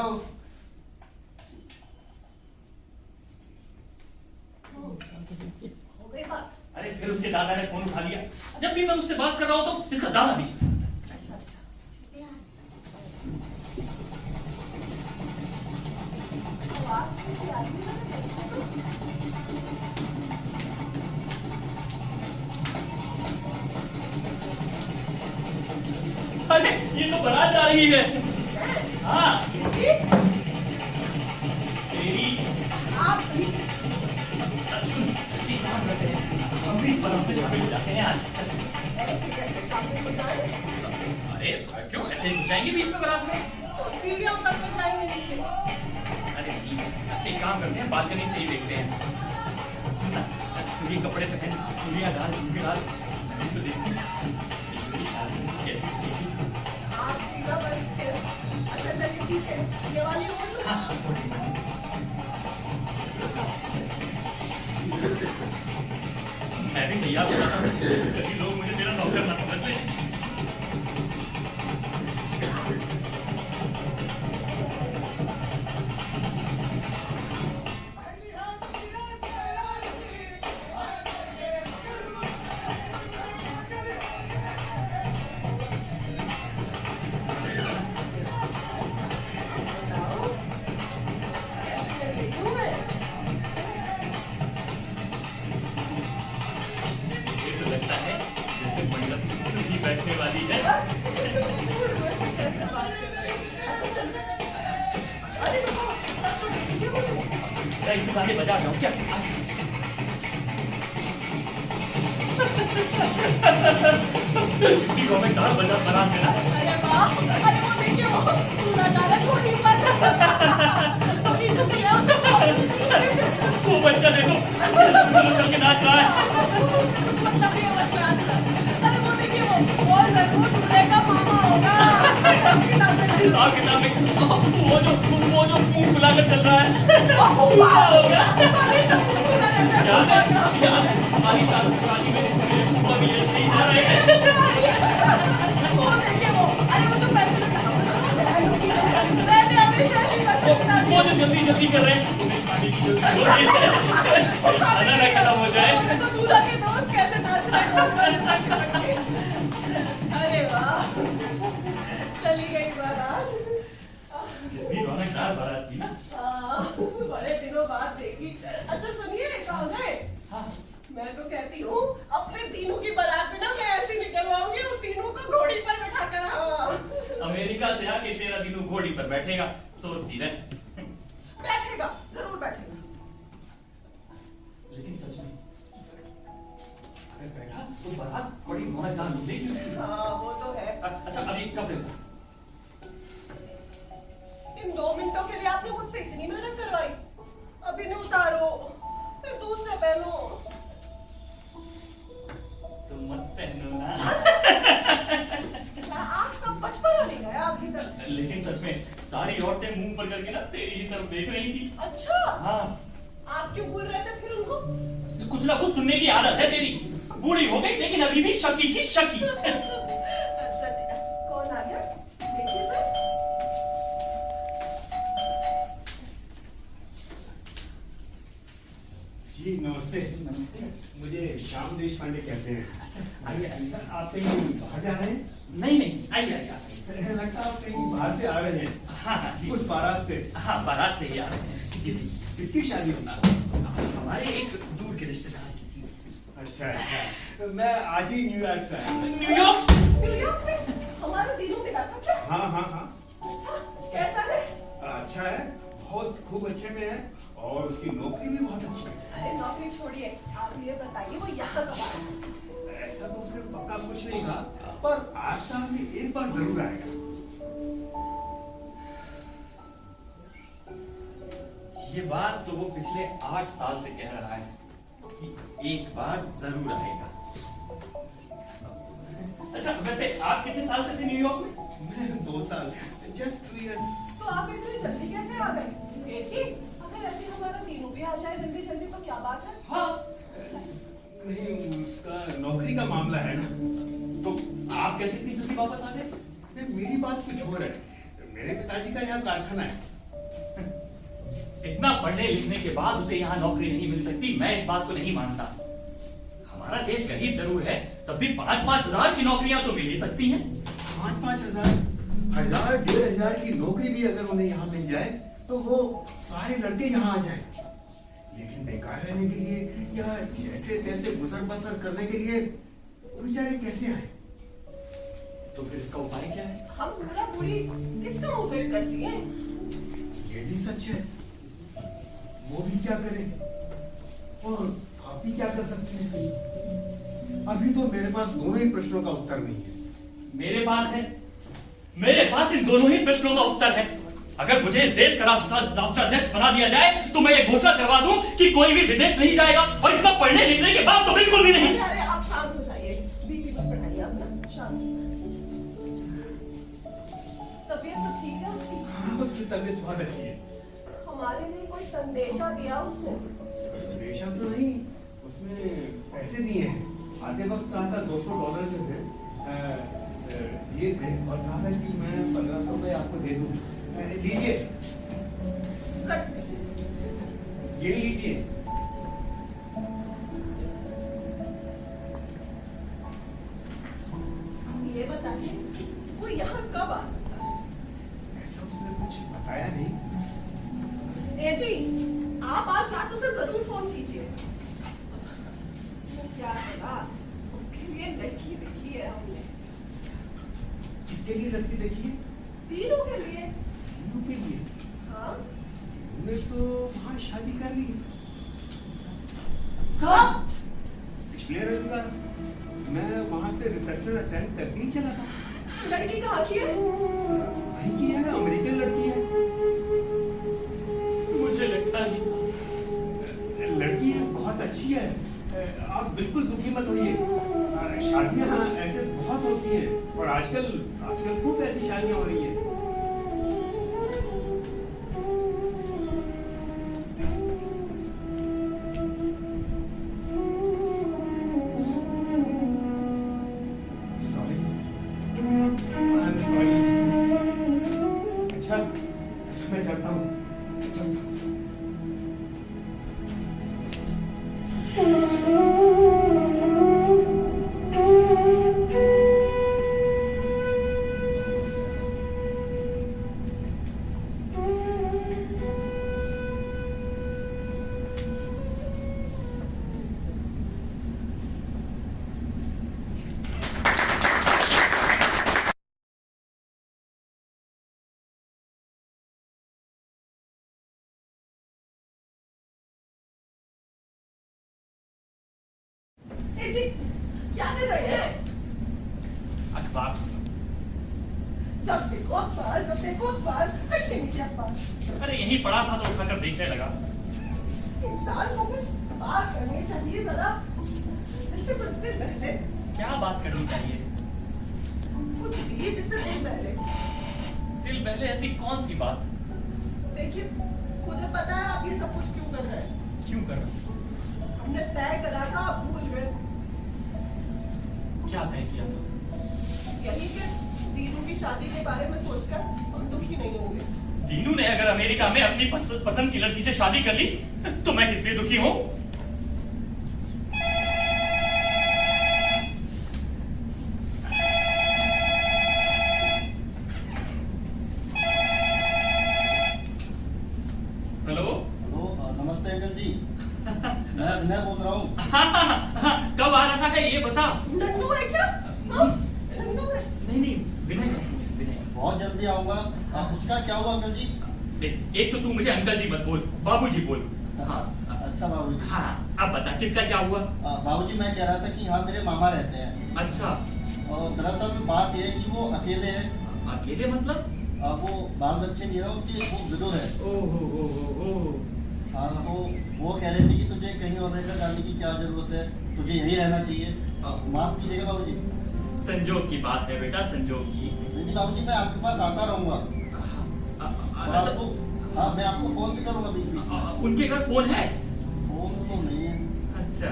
हो गई बात। अरे फिर उसके दादा ने फोन उठा लिया। जब भी मैं उससे बात कर रहा हूँ तो इसका दादा बीच में। अच्छा अच्छा आवाज कैसी आ रही है? अरे ये तो बारात जा रही है। हाँ किसकी? तेरी। आप भी? सुन, ये काम करते हैं, हम भी इस बारात में शामिल हो जाते हैं आज। ऐसे कैसे शामिल हो जाए? अरे क्यों ऐसे ही घुस जाएंगे बीच में बारात में? तो सीढ़ियां उतर कर जाएंगे नीचे। अरे नहीं, एक काम करते हैं, बालकनी से ही देखते हैं। सुनना, तू ये कपड़े पहन, चूड़ियां डाल, झुमके डाल, मैं तो देखूं तेरी शादी कैसी दिखेगी। आप भी ना बस अच्छा चलिए ठीक है, ये वाली ओढ़ लो। हाँ, मैं भी तैयार हो रहा था, कभी लोग मुझे तेरा नौकर ना समझ लें। बताओ, कैसी लग रही हूँ मैं? मुझे तो लगता है जैसे मंडप में तू ही बैठने वाली है। कैसे बात कर रहे हो? अच्छा चल। अरे रुको, तो दे दीजिए मुझे। मैं एक गाने बजा रहा हूँ क्या? कितनी कमेंटदार बजा बारात में ना। अरे वाह, अरे वो देखिए वो पूरा गाना घोड़ी पर। अभी जो किया उसने बहुत वो बच्चा देखो, चलो चल के नाच रहा है। मतलब ये बस नाच रहा है। अरे वो देखिए वो जरूर दूल्हे का मामा होगा। हिसाब किताब में वो जो मुंह फुलाकर चल रहा है। वाह, हो गया। हमेशा पूरा रहता याद है? है। याद है? हमारी शादी शादी में मेरे मुंह का भी ऐसे ही जा रहे हैं। वो देखिए वो, अरे वो जो पैसे लगा मैंने हमेशा ऐसी बस वो जो जल्दी जल्दी कर रहे हैं, उन्हें खाने की जल्दी हो रही है। खाना ना खत्म हो जाए। तो दूल्हा के दोस्त कैसे नाच रहे हैं। अरे वाह, चली गई बारात। कितनी रौनकदार बारात थी ना। बड़े दिनों बाद देखी। अच्छा सुनिए, कहाँ गए? हाँ, मैं तो कहती हूँ अपने तीनों की बारात में ना मैं ऐसी निकलवाऊंगी और तीनों को घोड़ी पर बैठा कर। अमेरिका से आके तेरा दिनों घोड़ी पर बैठेगा, सोचती रह। बैठेगा, जरूर बैठेगा। लेकिन सच में अगर बैठा तो बारात बड़ी रौनकदार मिलेगी उसकी। हाँ वो तो है। अच्छा अभी कपड़े उतार। इन 2 मिनटों के लिए आपने मुझसे इतनी मेहनत करवाई। अब इन्हें उतारो, फिर दूसरे पहनो। तुम मत पहनो ना। आपका बचपना नहीं गया अभी तक। लेकिन सच में सारी औरतें मुंह पर करके ना तेरी ही तरफ देख रही थी। अच्छा, हाँ, आप क्यों बोल रहे थे फिर उनको? कुछ ना कुछ सुनने की आदत है तेरी। बूढ़ी हो गई लेकिन अभी भी शकी की शकी। अच्छा ठीक है। कौन आ गया? देखिए सर। जी नमस्ते। नमस्ते। मुझे श्याम देश पांडे कहते हैं। अच्छा आइए आइए। आप कहीं बाहर जा रहे हैं? नहीं नहीं, आइए आइए आइए। लगता है आप कहीं बाहर से आ रहे हैं। हाँ हाँ जी। उस बारात से। हाँ, बारात से ही आ रहे हैं। जी जी। किसकी शादी होगी? हमारे एक दूर के रिश्तेदार की थी। अच्छा अच्छा। मैं आज ही न्यूयॉर्क से आया हूँ। न्यूयॉर्क से? न्यूयॉर्क से? हमारा दिनों मिला था क्या? हाँ हाँ हाँ। अच्छा, कैसा है? अच्छा है, बहुत खूब अच्छे में है और उसकी नौकरी भी बहुत अच्छी है। अरे नौकरी छोड़िए, आप ये बताइए वो यहाँ कब आया? ऐसा तो उसने पक्का कुछ नहीं कहा, पर 8 साल में एक बार जरूर आएगा। ये बात तो वो पिछले 8 साल से कह रहा है कि एक बार जरूर आएगा। अच्छा वैसे आप कितने साल से थे न्यूयॉर्क में? मैं 2 साल, just 2 years। तो आप इतनी जल्दी कैसे आ गए? जी, अगर ऐसे हमारा तीनों भी आ जाए जल्दी जल्दी तो क्या बात है? हाँ। नहीं, उसका नौकरी का मामला है ना। तो आप कैसे इतनी जल्दी वापस आ गए? नहीं, मेरी बात कुछ और है। मेरे पिताजी का यहाँ कारखाना है, इतना पढ़ने लिखने के बाद उसे यहाँ नौकरी नहीं मिल सकती, मैं इस बात को नहीं मानता। हमारा देश गरीब जरूर है, तब भी 5-5 हजार की नौकरियां तो मिल ही सकती हैं। 5-5 हजार, 1000-1500 की नौकरी भी अगर उन्हें यहाँ मिल जाए तो वो सारे लड़के यहाँ आ जाए। लेकिन बेकार रहने के लिए या जैसे तैसे गुजर बसर करने के लिए वो बेचारे कैसे आए? तो फिर इसका उपाय क्या है? हम बूढ़ा बूढ़ी किसका मुंह देख कर जिए? ये भी सच है। वो भी क्या करे और आप भी क्या कर सकते हैं? अभी तो मेरे पास दोनों ही प्रश्नों का उत्तर नहीं है। मेरे पास है, मेरे पास इन दोनों ही प्रश्नों का उत्तर है। अगर मुझे इस देश का राष्ट्राध्यक्ष बना दिया जाए तो मैं ये घोषणा करवा दूं कि कोई भी विदेश नहीं जाएगा, और इतना पढ़ने लिखने के बाद तो बिल्कुल भी नहीं। अरे आप शांत हो जाइए, बीपी मत बढ़ाइए अपना, शांत। तबीयत तो ठीक है उसकी? हाँ, उसकी तबीयत बहुत अच्छी है। हमारे लिए कोई संदेशा दिया उसने? संदेशा तो नहीं, उसने पैसे दिए हैं। आते वक्त कहा था $200 जो थे दिए थे और कहा था कि मैं 1500 रुपए आपको दे दूं। लीजिए, रख दीजिए। ये लीजिए। ये बताइए वो यहाँ कब आ सकता है? ऐसा उसने कुछ बताया नहीं। ए जी, आप आज रात उसे जरूर फोन कीजिए। वो क्या है, उसके लिए लड़की देखी है हमने। किसके लिए लड़की देखी है? तीनों के लिए। तीनों के लिए? हाँ? उन्होंने तो वहाँ शादी कर ली। कब? पिछले रविवार मैं वहाँ से रिसेप्शन अटेंड करके ही चला था। लड़की कहाँ की है? वहीं की है, अमेरिकन लड़की है। मुझे लगता ही था। लड़की है, बहुत अच्छी है। आप बिल्कुल दुखी मत होइए। शादियां हाँ ऐसे बहुत होती हैं और आजकल खूब ऐसी शादियां हो रही हैं। Sorry, I am sorry. अच्छा, मैं चलता हूँ। ए जी, क्या कर रहे हैं? अखबार। जब देखो अखबार, हटके नीचे अखबार। अरे यहीं पड़ा था तो उठाकर देखने लगा। इंसान को कुछ बात करनी चाहिए जरा, जिससे कुछ दिन पहले। क्या बात करनी चाहिए? कुछ भी जिससे दिन पहले। दिल बहले ऐसी कौन सी बात? देखिए, मुझे पता है आप ये सब कुछ क्यों कर रहे हैं। क्यों कर रहा? हमने तय करा था, आप भूल गए। क्या तय किया था? यही कि दीनू की शादी के बारे में सोचकर हम दुखी नहीं होंगे। दीनू ने अगर अमेरिका में अपनी पसंद की लड़की से शादी कर ली तो मैं किस लिए दुखी हूं? हेलो। हेलो, नमस्ते अंकल जी। मैं विनय बोल रहा हूँ। कब आ रहा है ये बता। नंदू है क्या? हाँ? नंदू है। नहीं विनय विनय। बहुत जल्दी आऊंगा। उसका क्या हुआ अंकल जी? देख, एक तो तू मुझे अंकल जी मत बोल, बाबूजी बोल। हाँ अच्छा बाबूजी। हाँ, अब बता किसका क्या हुआ? बाबूजी मैं कह रहा था कि हाँ मेरे मामा रहते हैं। अच्छा। और दरअसल बात यह है कि वो अकेले हैं। अकेले मतलब? वो बाल बच्चे नहीं रहा, उनकी वो विडो है। ओह। हाँ, तो वो कह रहे थे कि तुझे कहीं और रहकर जाने की क्या जरूरत है, तुझे यही रहना चाहिए। माफ कीजिएगा बाबूजी। संजोग की बात है बेटा, संजोग की। नहीं बाबूजी, मैं आपके पास आता रहूंगा। और अच्छा, आपको हाँ मैं आपको फोन भी करूंगा बीच बीच में। उनके घर फोन है? फोन तो नहीं है। अच्छा।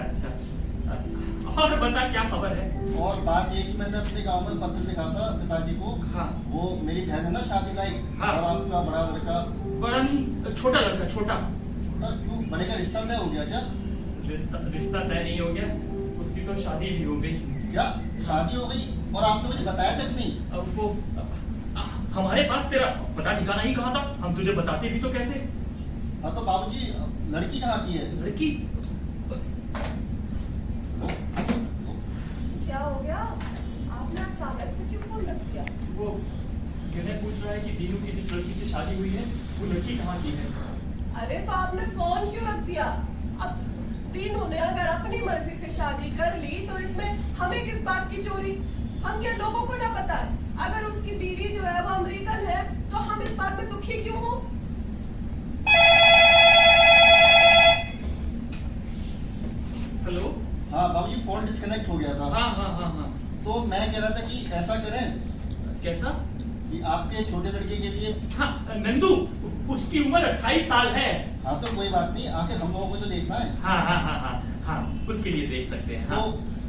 और बता क्या खबर है? और बात ये कि मैंने अपने गांव में पत्र लिखा था पिताजी को। हाँ। वो मेरी बहन है ना शादी लायक। हाँ। और आपका बड़ा लड़का। बड़ा नहीं, छोटा लड़का, छोटा। छोटा क्यों? बड़े का रिश्ता तय हो गया क्या? रिश्ता तय नहीं हो गया, उसकी तो शादी भी हो गई। क्या शादी हो गई? और आपने मुझे बताया तक नहीं? अब वो हमारे पास तेरा पता ठिकाना ही कहा था, हम तुझे बताते भी तो कैसे। हाँ तो बाबूजी लड़की कहाँ की है? लड़की क्या हो गया? आपने अचानक से क्यों फोन रख दिया? वो विनय पूछ रहा है कि दीनू की जिस लड़की से शादी हुई है वो लड़की कहाँ की है। अरे तो आपने फोन क्यों रख दिया? अब तीनों ने अगर अपनी मर्जी से शादी कर ली तो इसमें हमें किस बात की चोरी? हम क्या लोगों को ना पता है? अगर उसकी बीवी जो है वो अमेरिकन है तो हम इस बात में दुखी क्यों हो? हेलो। हाँ बाबूजी फोन डिस्कनेक्ट हो गया था। हाँ हाँ हाँ हाँ। तो मैं कह रहा था कि ऐसा करें कैसा? कि आपके छोटे लड़के के लिए। हाँ नंदू, उसकी उम्र 28 साल है। हाँ तो कोई बात नहीं, आखिर हम लोगों को तो देखना है। हाँ हाँ हाँ हाँ हाँ, उसके लिए देख सकते हैं। तो हाँ।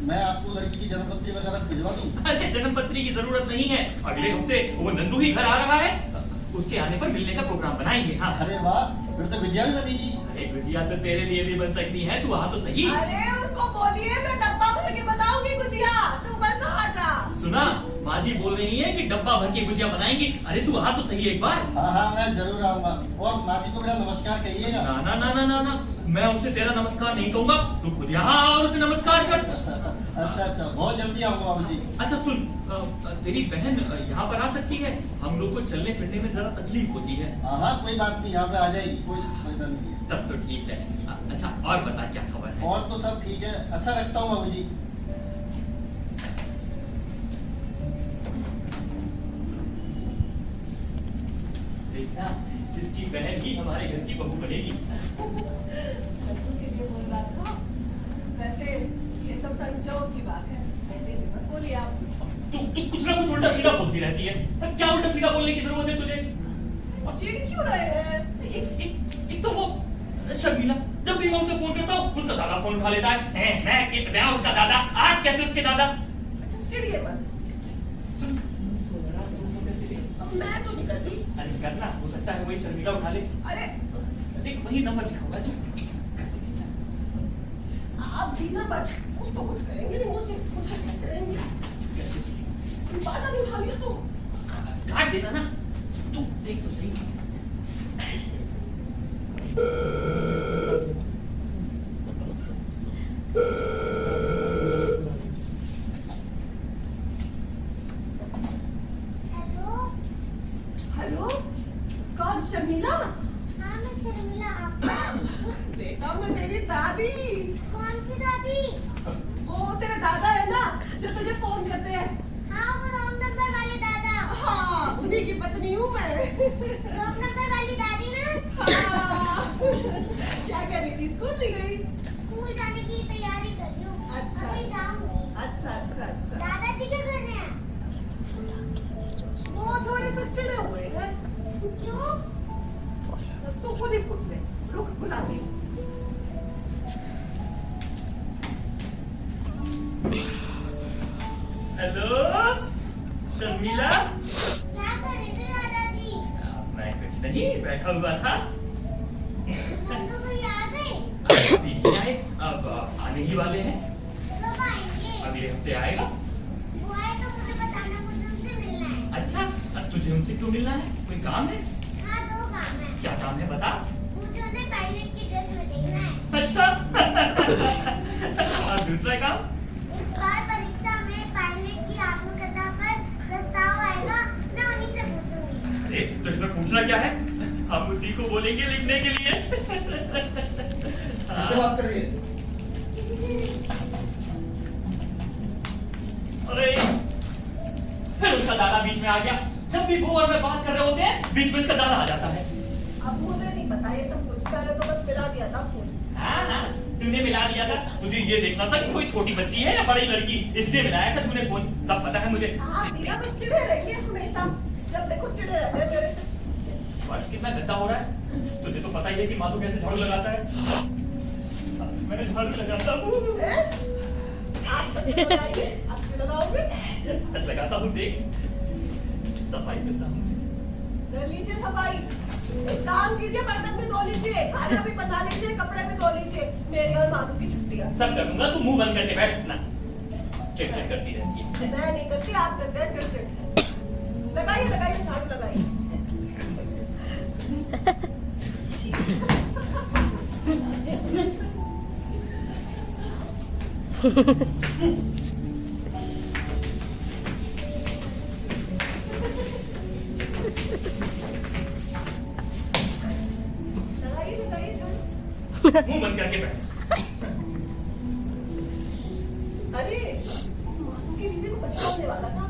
मैं आपको लड़की की जन्मपत्री वगैरह भिजवा दूं? अरे जन्मपत्री की जरूरत नहीं है, अगले हफ्ते वो नंदू ही घर आ रहा है, उसके आने पर मिलने का प्रोग्राम बनाएंगे। हाँ। अरे वाह, फिर तो गुजिया भी बनेगी। अरे गुजिया तो तेरे लिए भी बन सकती है, तू आ तो सही। अरे उसको बोलिए मैं डब्बा भर के बताऊंगी गुजिया, तू बस आ जा। सुना, माँ जी बोल रही है कि डब्बा भर के गुजिया बनाएंगी। अरे तू आ तो सही एक बार। हाँ हाँ मैं जरूर आऊंगा, और माँ जी को मेरा नमस्कार कहिएगा। ना ना ना ना ना ना, मैं उसे तेरा नमस्कार नहीं कहूंगा, तू खुद यहाँ आ और उसे नमस्कार कर। अच्छा बहुत जल्दी आऊंगा बाबूजी। अच्छा सुन, तेरी बहन यहाँ पर आ सकती है, हम लोग को चलने फिरने में जरा तकलीफ होती है। हाँ कोई बात नहीं, यहाँ पे आ जाएगी, कोई परेशानी नहीं है। तब तो ठीक है। अच्छा और बता क्या खबर है? और तो सब ठीक है, अच्छा रखता हूँ बाबूजी। देखना, इसकी बहन ही हमारे घर की बहू बनेगी। नंदू के लिए बोल रहा था। वैसे ये सब संजोग की बात है, पहले से मत बोलिए आप। तू कुछ ना कुछ उल्टा सीधा बोलती रहती है, पर क्या उल्टा सीधा बोलने की जरूरत है तुझे? चिढ़ क्यों रहे हैं? एक तो वो शर्मिला, जब भी मैं उसे फोन करता हूँ उसका दादा फोन उठा लेता है। मैं उसका दादा, आप कैसे उसके दादा? चिढ़िए मत। सुन, जरा से तू फोन करके दे। अब मैं तो नहीं कर रही। अरे करना, हो सकता है वही शर्मिला उठा ले। अरे देख वही नंबर लिखा हुआ है, तू आप भी ना बस उसको कुछ करेंगे नहीं, मुझे चढ़ेंगे। बाधा नहीं उठा लिया तो काट देना ना, तू देख तो सही। हेलो। हेलो, कौन? शर्मिला? हाँ मैं शर्मिला, आप बेटा मैं तेरी दादी। कौन सी दादी? वो तेरे दादा है ना जो तुझे फोन करते हैं। हाँ वो रॉन्ग नंबर वाले दादा। हाँ उन्हीं की पत्नी हूँ मैं। रॉन्ग नंबर वाली दादी ना। हाँ। क्या कर रही थी? स्कूल नहीं गई? स्कूल जाने की तैयारी कर रही हूँ। अच्छा। अभी जाऊंगी। अच्छा अच्छा अच्छा। दादाजी क्या कर रहे हैं? वो थोड़े से चिढ़े हुए हैं। क्यों? तू खुद ही पूछ ले, रुक बुलाती हूँ। हेलो शर्मिला। क्या कर रहे थे दादाजी? मैं कुछ नहीं, बैठा हुआ था। नंदू भैया आ गए? अभी नहीं आए, अब आने ही वाले हैं, कब आएंगे? अगले हफ्ते आएगा। वो आए तो मुझे बताना, मुझे उनसे मिलना है। अच्छा, अब तुझे उनसे क्यों मिलना है? कोई काम है? हाँ 2 काम है। क्या काम है बता। मुझे उन्हें पायलट की ड्रेस में देखना है। अच्छा। और दूसरा काम? इस बार परीक्षा में पायलट की आत्मकथा पर प्रस्ताव आएगा, मैं उन्हीं से पूछूंगी। अरे तो इसमें पूछना क्या है, हम उसी को बोलेंगे लिखने के लिए। किससे बात कर रही है? अरे फिर उसका दादा बीच में आ गया। जब भी वो और मैं बात कर रहे होते हैं बीच में उसका दादा आ जाता है। अब मुझे नहीं पता ये सब कुछ, पहले तो बस मिला दिया था फोन। हाँ हाँ, तूने मिला दिया था। तुझे ये देखना था कि कोई छोटी बच्ची है या बड़ी लड़की, इसलिए मिलाया था तूने फोन। सब पता है मुझे। हाँ बिना बस चिढ़े रहेंगे हमेशा, जब देखो चिढ़े रहते हैं मेरे से। फर्श कितना गंदा हो रहा है, तुझे तो पता ही है कि माधु कैसे झाड़ू लगाता है। मैंने झाड़ू लगाता हूँ। हैं? आप सब लगाएंगे? आप क्यों लगाओगे? लगाता हूँ, देख सफाई करता हूँ। कर लीजिए सफाई। एक काम कीजिए, बर्तन भी धो लीजिए, खाना भी बना लीजिए, कपड़े भी धो लीजिए। मेरी और माधु की छुट्टियां। सब कर दूंगा, तू मुंह बंद करके बैठ ना। चिड़चिड़ करती रहती है। मैं नहीं करती, आप करते हैं चिड़चिड़। लगाइए लगाइए, झाड़ू लगाइए। लगाइए लगाइए झाड़ू। मुंह बंद करके बैठ। अरे माधु की दीदी को बच्चा होने वाला था,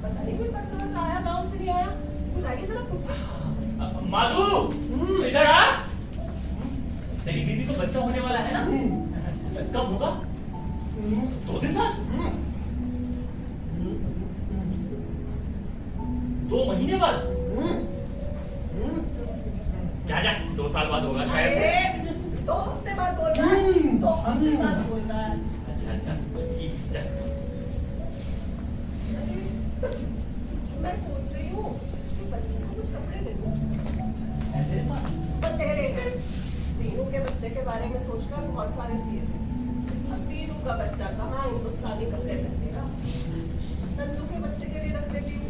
पता नहीं कोई पत्र वत्र आया, गाँव से नहीं आया। बुलाइए जरा, पूछिए। माधु, इधर आ। तेरी बीवी को बच्चा होने वाला है ना? कब होगा? 2 दिन बाद? 2 महीने बाद? जा 2 साल बाद होगा शायद। अरे, 2 हफ्ते बाद बोल रहा है, 2 हफ्ते बाद बोल रहा है। अच्छा ठीक है। मैं सोच रही हूँ इसके बच्चे को कुछ कपड़े दे दूँ। है तेरे पास? पर तेरे तीनों के बच्चे के बारे में सोचकर बहुत सारे सिए थे। अब तीनों का बच्चा कहाँ हिंदुस्तानी कपड़े पहनेगा? नंदू के बच्चे के लिए रख लेती हूँ,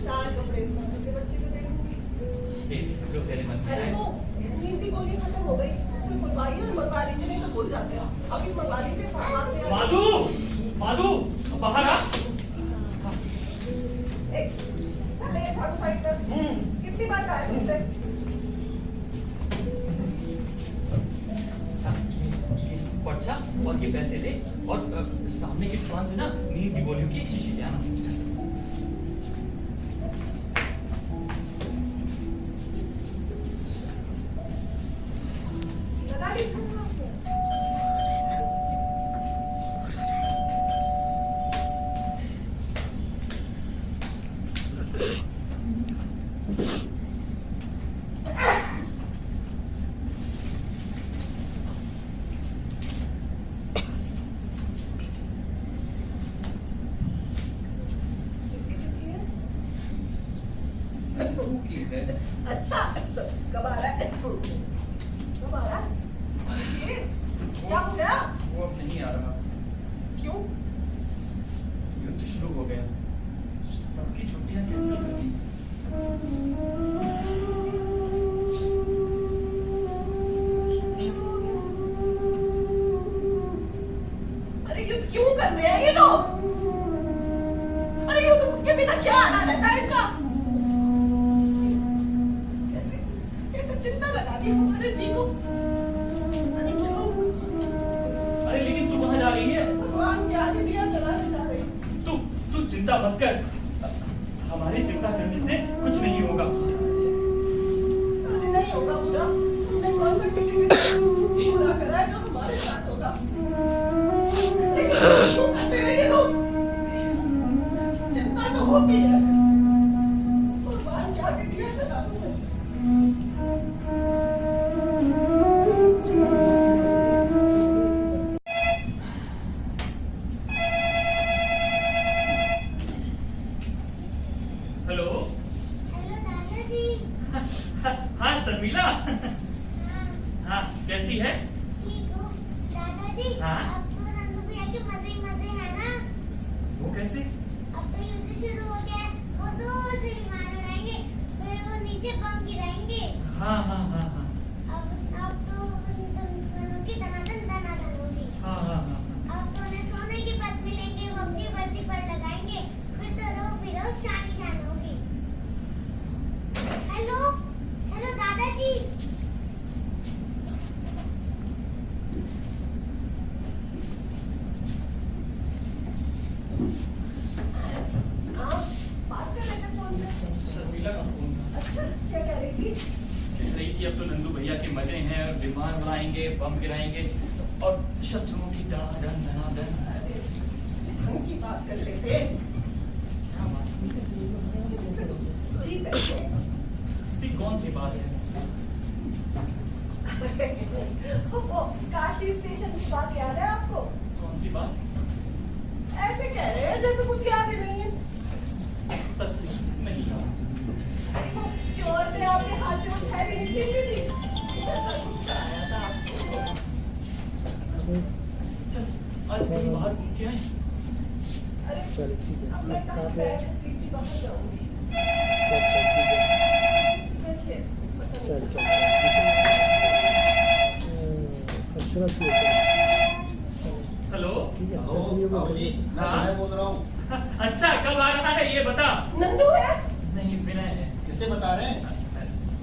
4 कपड़े नंदू के बच्चे को दे दूंगी। जो तेरे मन में अरे आए। वो नींद की गोली खत्म हो गई, उससे मंगवाइए और मंगवा लीजिए, नहीं तो भूल जाते हैं। अभी मंगवा लीजिए, फरमाते हैं। माधु बाहर आ। एक ले झाड़ू साइड कर। कितनी बार कहा है तुमसे? ये पर्चा और ये पैसे ले और सामने की दुकान से ना नींद की गोलियों की एक शीशी ले आना। लगा लीजिए। किसकी चिट्ठी है? तू की है? अच्छा, कब आ रहा है? कब आ रहा है? ये क्या हो गया? वो अब नहीं आ रहा। क्यों? युद्ध शुरू हो गया, सबकी छुट्टियां कैंसिल कर दी। अरे युद्ध क्यों कर रहे हैं ये लोग? अरे युद्ध के बिना क्या आना रहता है इनका? कैसे कैसे चिंता लगा दी हमारे जी को? अरे क्यों? अरे लेकिन तू कहाँ जा रही है? भगवान क्या आगे दिया चलाने जा रहे हैं। तू चिंता मत कर, हमारी चिंता करने से कुछ नहीं होगा। अरे नहीं होगा बुरा, हमने कौन सा किसी के साथ बुरा करा है जो हमारे साथ होगा? लेकिन क्यों करते हैं ये लोग? चिंता तो होती है, भगवान क्या आगे दिया चलाने में। हेलो। हेलो दादाजी। हाँ शर्मिला। हाँ कैसी है? ठीक हो दादाजी? हाँ? अब तो नंदू भैया के मजे ही मजे हैं ना? वो कैसे? अब तो युद्ध शुरू हो गया है, वो जोर से विमान उड़ाएंगे, फिर वो नीचे बम गिराएंगे। हाँ। अब तो दुश्मनों की दनादन होगी। हाँ। अब तो उन्हें सोने की पद मिलेंगे, वो अपनी वर्दी पर लगाएंगे, फिर तो रोब बिरोब शान ही शान होगी। हेलो हेलो दादाजी। आप बात कर रहे थे फोन पे? शर्मिला का फोन था। अच्छा, क्या कह रही थी? कह रही कि अब तो नंदू भैया के मजे हैं, विमान उड़ाएंगे, बम गिराएंगे और शत्रुओं की धनाधन। अरे, ढंग की बात कर रहे थे। क्या बात? जी करके। ऐसी कौन सी बात है? वो काशी स्टेशन की बात याद है आपको? कौन सी बात? ऐसे कह रहे हैं जैसे कुछ याद ही नहीं है। सच नहीं याद। अरे वो चोर ने आपके हाथ से वो थैली चल आज कहीं बाहर घूम के आए। अरे चल ठीक है, अब मैं अब कहाँ कहाँ पे पैर है? से सीटी कहाँ जाऊंगी? चल चल ठीक है, देखिए, पता नहीं। चल ठीक है। अब सुनो ठीक है, हेलो। ठीक है, हेलो चल ये वो बाबूजी, करिए। मैं विनय बोल रहा हूँ। अच्छा कब आ रहा है ये बता। नंदू है? नहीं विनय है। किसे बता रहे हैं?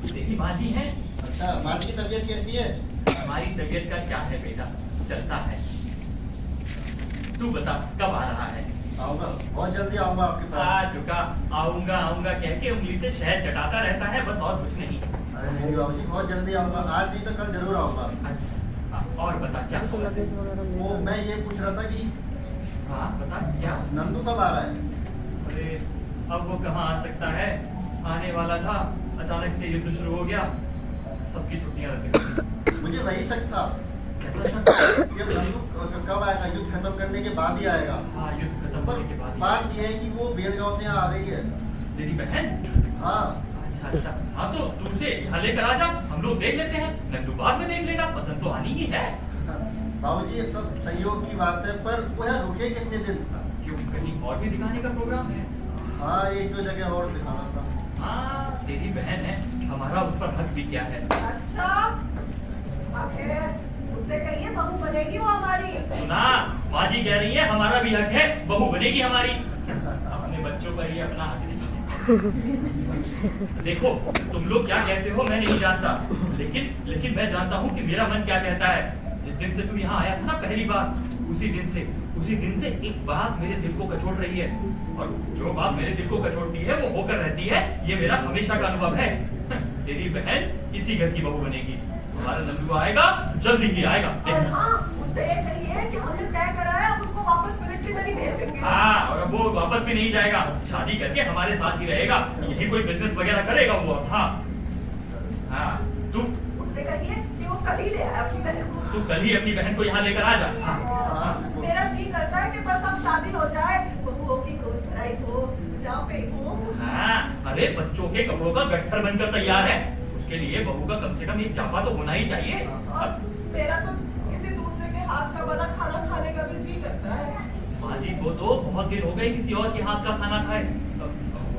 तेरी माँ जी है। अच्छा, माँ की तबीयत कैसी है? हमारी तबीयत का क्या है बेटा, चलता है। तू बता कब आ रहा है। आऊंगा, बहुत जल्दी आऊंगा आपके आ पास। चुका, आऊंगा आऊंगा कह के उंगली से शहद चटाता रहता है, बस और कुछ नहीं। अरे नहीं बाबूजी, बहुत जल्दी आऊंगा, आज नहीं तो कल जरूर आऊंगा। अच्छा, और बता क्या तो खबर है? लगेज वगैरह ले वो लो। मैं ये पूछ रहा था कि हाँ बता क्या। नंदू कब आ रहा है? अरे अब वो कहाँ आ सकता है, आने वाला था, अचानक से युद्ध शुरू हो गया, सबकी छुट्टियां रद्द कर दी। मुझे वही शक था कैसा शक? कि अब नंदू कब आएगा, युद्ध खत्म करने के बाद ही आएगा। हाँ युद्ध खत्म पर होने के बाद ही। बात यह है कि वो बेलगांव से यहाँ आ गई है। तेरी बहन? हाँ, अच्छा अच्छा, हाँ तो तू उसे यहाँ लेकर आ जा, हम लोग देख लेते हैं, नंदू बाद में देख लेगा, पसंद तो आनी ही है। बाबूजी ये सब सहयोग की बात है, पर वो यहाँ रुके कितने दिन? क्यों कहीं और भी दिखाने का प्रोग्राम है? हाँ, एक दो जगह और दिखाना था। हाँ तेरी बहन है, हमारा उस पर हक भी क्या है। अच्छा, आखिर उससे कहिए बहू बनेगी वो हमारी। सुना, माँ जी कह रही है हमारा भी हक है, बहू बनेगी हमारी। अपने बच्चों पर ही अपना हक नहीं है। देखो तुम लोग क्या कहते हो मैं नहीं जानता, लेकिन मैं जानता हूँ कि मेरा मन क्या कहता है। जिस दिन से तू यहाँ आया था ना पहली बार, उसी दिन से एक बात मेरे दिल को कचोट रही है, और जो बात मेरे दिल को कचोटती है वो होकर रहती है, ये मेरा हमेशा का अनुभव है। तेरी बहन इसी घर की बहू बनेगी, हमारा नंदू आएगा, जल्दी ही आएगा। और हाँ, उससे ये कहिए कि हमने तय करा है अब उसको वापस मिलिट्री में नहीं भेजेंगे। हाँ, और अब वो वापस भी नहीं जाएगा, शादी करके हमारे साथ ही रहेगा, यही कोई बिजनेस वगैरह करेगा वो। हाँ हाँ, तू उससे कहिए कि वो कल ही ले आए अपनी बहन को। तू कल ही अपनी बहन को यहाँ लेकर आ जा। हाँ, हाँ। मेरा जी करता है कि बस अब शादी हो जाए, बहुओं की कोई भराई हो, जहाँ पे हो। हाँ, अरे बच्चों के कपड़ों का गट्ठर बनकर तैयार है, उसके लिए बहू का कम से कम एक जापा तो होना ही चाहिए। और मेरा तो किसी दूसरे के हाथ का बना खाना खाने का भी जी करता है। माँ जी को तो बहुत देर हो गई किसी और के हाथ का खाना खाए,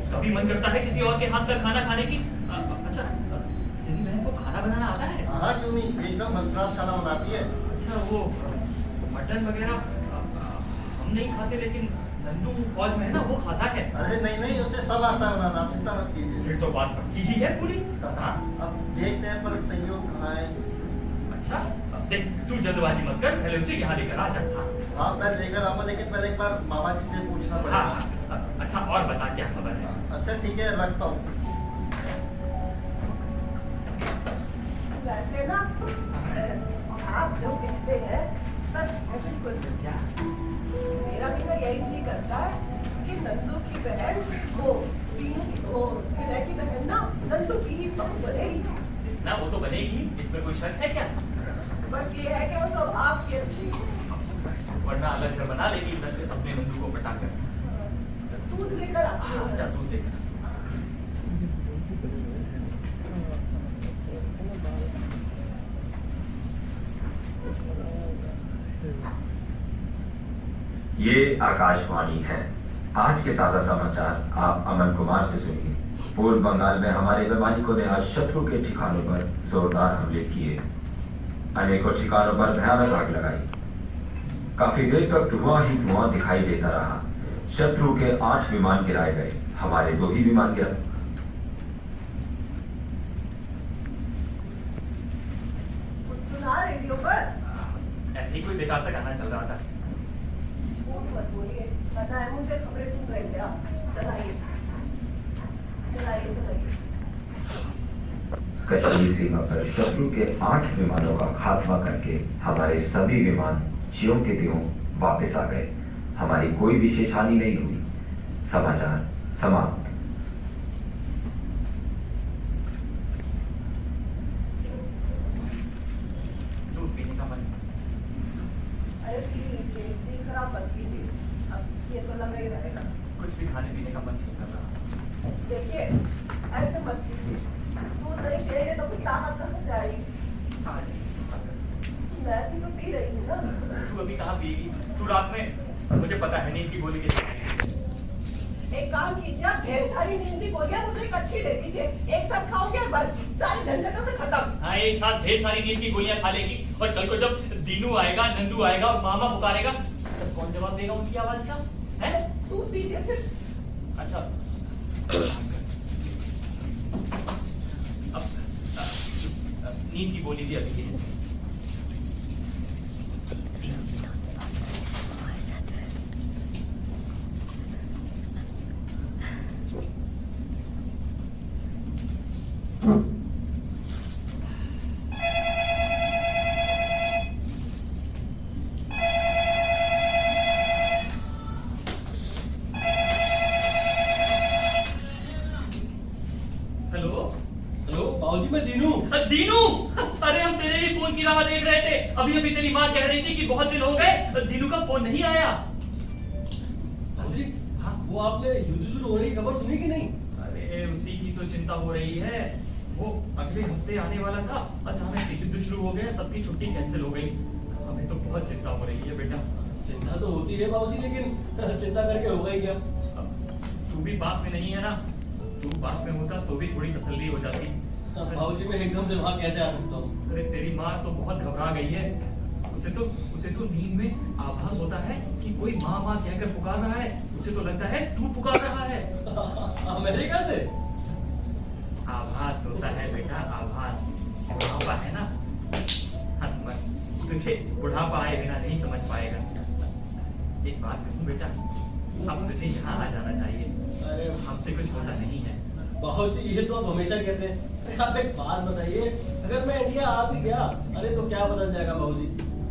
उसका भी मन करता है किसी और के हाथ का खाना खाने की। अच्छा तेरी बहन को खाना बनाना आता है? हाँ क्यों नहीं, एकदम फर्स्ट क्लास खाना बनाती है। अच्छा वो मटन वगैरह हम नहीं खाते, लेकिन नंदू फौज में है ना, वो खाता है। अरे नहीं, उसे सब आता है बनाना, आप चिंता मत कीजिए। फिर तो बात पक्की ही है पूरी। हाँ अब देखते हैं पर सहयोग कहाँ है। अच्छा अब देख, तू जल्दबाजी मत कर, पहले उसे यहाँ लेकर आ जा। हाँ हाँ मैं लेकर आऊंगा, लेकिन पहले एक बार मामा जी से पूछना हाँ पड़ेगा। हाँ, अच्छा और बता क्या खबर है? अच्छा ठीक है, रखता हूँ। वैसे ना आप जो कहते हैं सच है बिल्कुल। क्या? मेरा भी ना यही जी करता है कि नंदू की बहन वो विनय की बहन ना नंदू की ही बहू बनेगी। ना वो तो बनेगी, इसमें कोई शक है क्या? बस ये है कि वो सब आपकी अच्छी है। वरना अलग घर बना लेगी बस अपने नंदू को पटा कर। दूध लेकर आती हूँ। अच्छा तू देख। ये आकाशवाणी है। आज के ताजा समाचार आप अमन कुमार से सुनिए। पूर्व बंगाल में हमारे वैमानिकों ने आज शत्रु के ठिकानों पर जोरदार हमले किए, अनेकों ठिकानों पर भयानक आग लगाई। काफी देर तक धुआं ही धुआं दिखाई देता रहा। शत्रु के 8 विमान गिराए गए, हमारे 2 ही विमान गिरा। सुना रेडियो पर ऐसे ही कोई बेकार सा गाना चल रहा था। झूठ मत बोलिए, पता है मुझे, खबरें सुन रहे थे आप। चलाइए चलाइए चलाइए। कश्मीर सीमा पर शत्रु के 8 विमानों का खात्मा करके हमारे सभी विमान ज्यों के त्यों वापस आ गए। हमारी कोई विशेष हानि नहीं हुई। समाचार समाप्त। दूध पीने का मन। अरे पी लीजिए, जी खराब मत कीजिए, अब ये तो लगा ही रहेगा। कुछ भी खाने पीने का मन नहीं कर रहा। देखिए ऐसे मत कीजिए, दूध नहीं पिएंगे तो फिर ताकत कहाँ से आएगी? आज ही संभाल कर। मैं भी तो पी रही हूँ ना। गोली कहाँ पिएगी तू रात में? मुझे पता है नींद की गोली कैसे खाएगी। एक काम कीजिए, आप ढेर सारी नींद की गोलियां मुझे इकट्ठी दे दीजिए, एक साथ खाओगे बस सारी झंझटों से खत्म। हाँ एक साथ ढेर सारी नींद की गोलियां खा लेगी और कल को जब दीनू आएगा, नंदू आएगा और मामा पुकारेगा तब कौन जवाब देगा उनकी आवाज का? है दूध पीजिए फिर। अच्छा अब नींद की गोली भी अभी है। हेलो हेलो बाबूजी, मैं दीनू। दीनू, अरे हम तेरे ही फोन की राह देख रहे थे। अभी अभी तेरी माँ कह रही थी कि बहुत दिन हो गए दीनू का फोन नहीं आया। बाबूजी, हाँ वो आपने युद्ध शुरू होने की खबर सुनी कि नहीं? अरे उसी की तो चिंता हो रही है। वो अगले हफ्ते आने वाला था, अचानक से युद्ध शुरू हो गया, सबकी छुट्टी कैंसिल हो गई। हमें तो बहुत चिंता हो रही है बेटा। चिंता तो होती है बाबूजी, लेकिन चिंता करके होगा ही क्या? अब तू भी पास में नहीं है ना, तू पास में होता तो भी थोड़ी तसल्ली हो जाती। बाबूजी मैं एकदम से वहाँ कैसे आ सकता हूँ? अरे तेरी माँ तो बहुत घबरा गई है। उसे तो नींद में आभास होता है कि कोई माँ माँ कहकर पुकार रहा है। उसे तो लगता है तू पुकार रहा है। अमेरिका से? आभास होता है बेटा, आभास। बुढ़ापा है ना, हंस मत। तुझे बुढ़ापा आए बिना नहीं समझ पाएगा। एक बात कहूँ बेटा, अब तुझे यहाँ आ जाना चाहिए। अरे हमसे कुछ होता नहीं है। बाबूजी ये तो आप हमेशा कहते हैं। अरे आप एक बात बताइए, अगर मैं इंडिया आ भी गया, अरे तो क्या बदल जाएगा बाबूजी?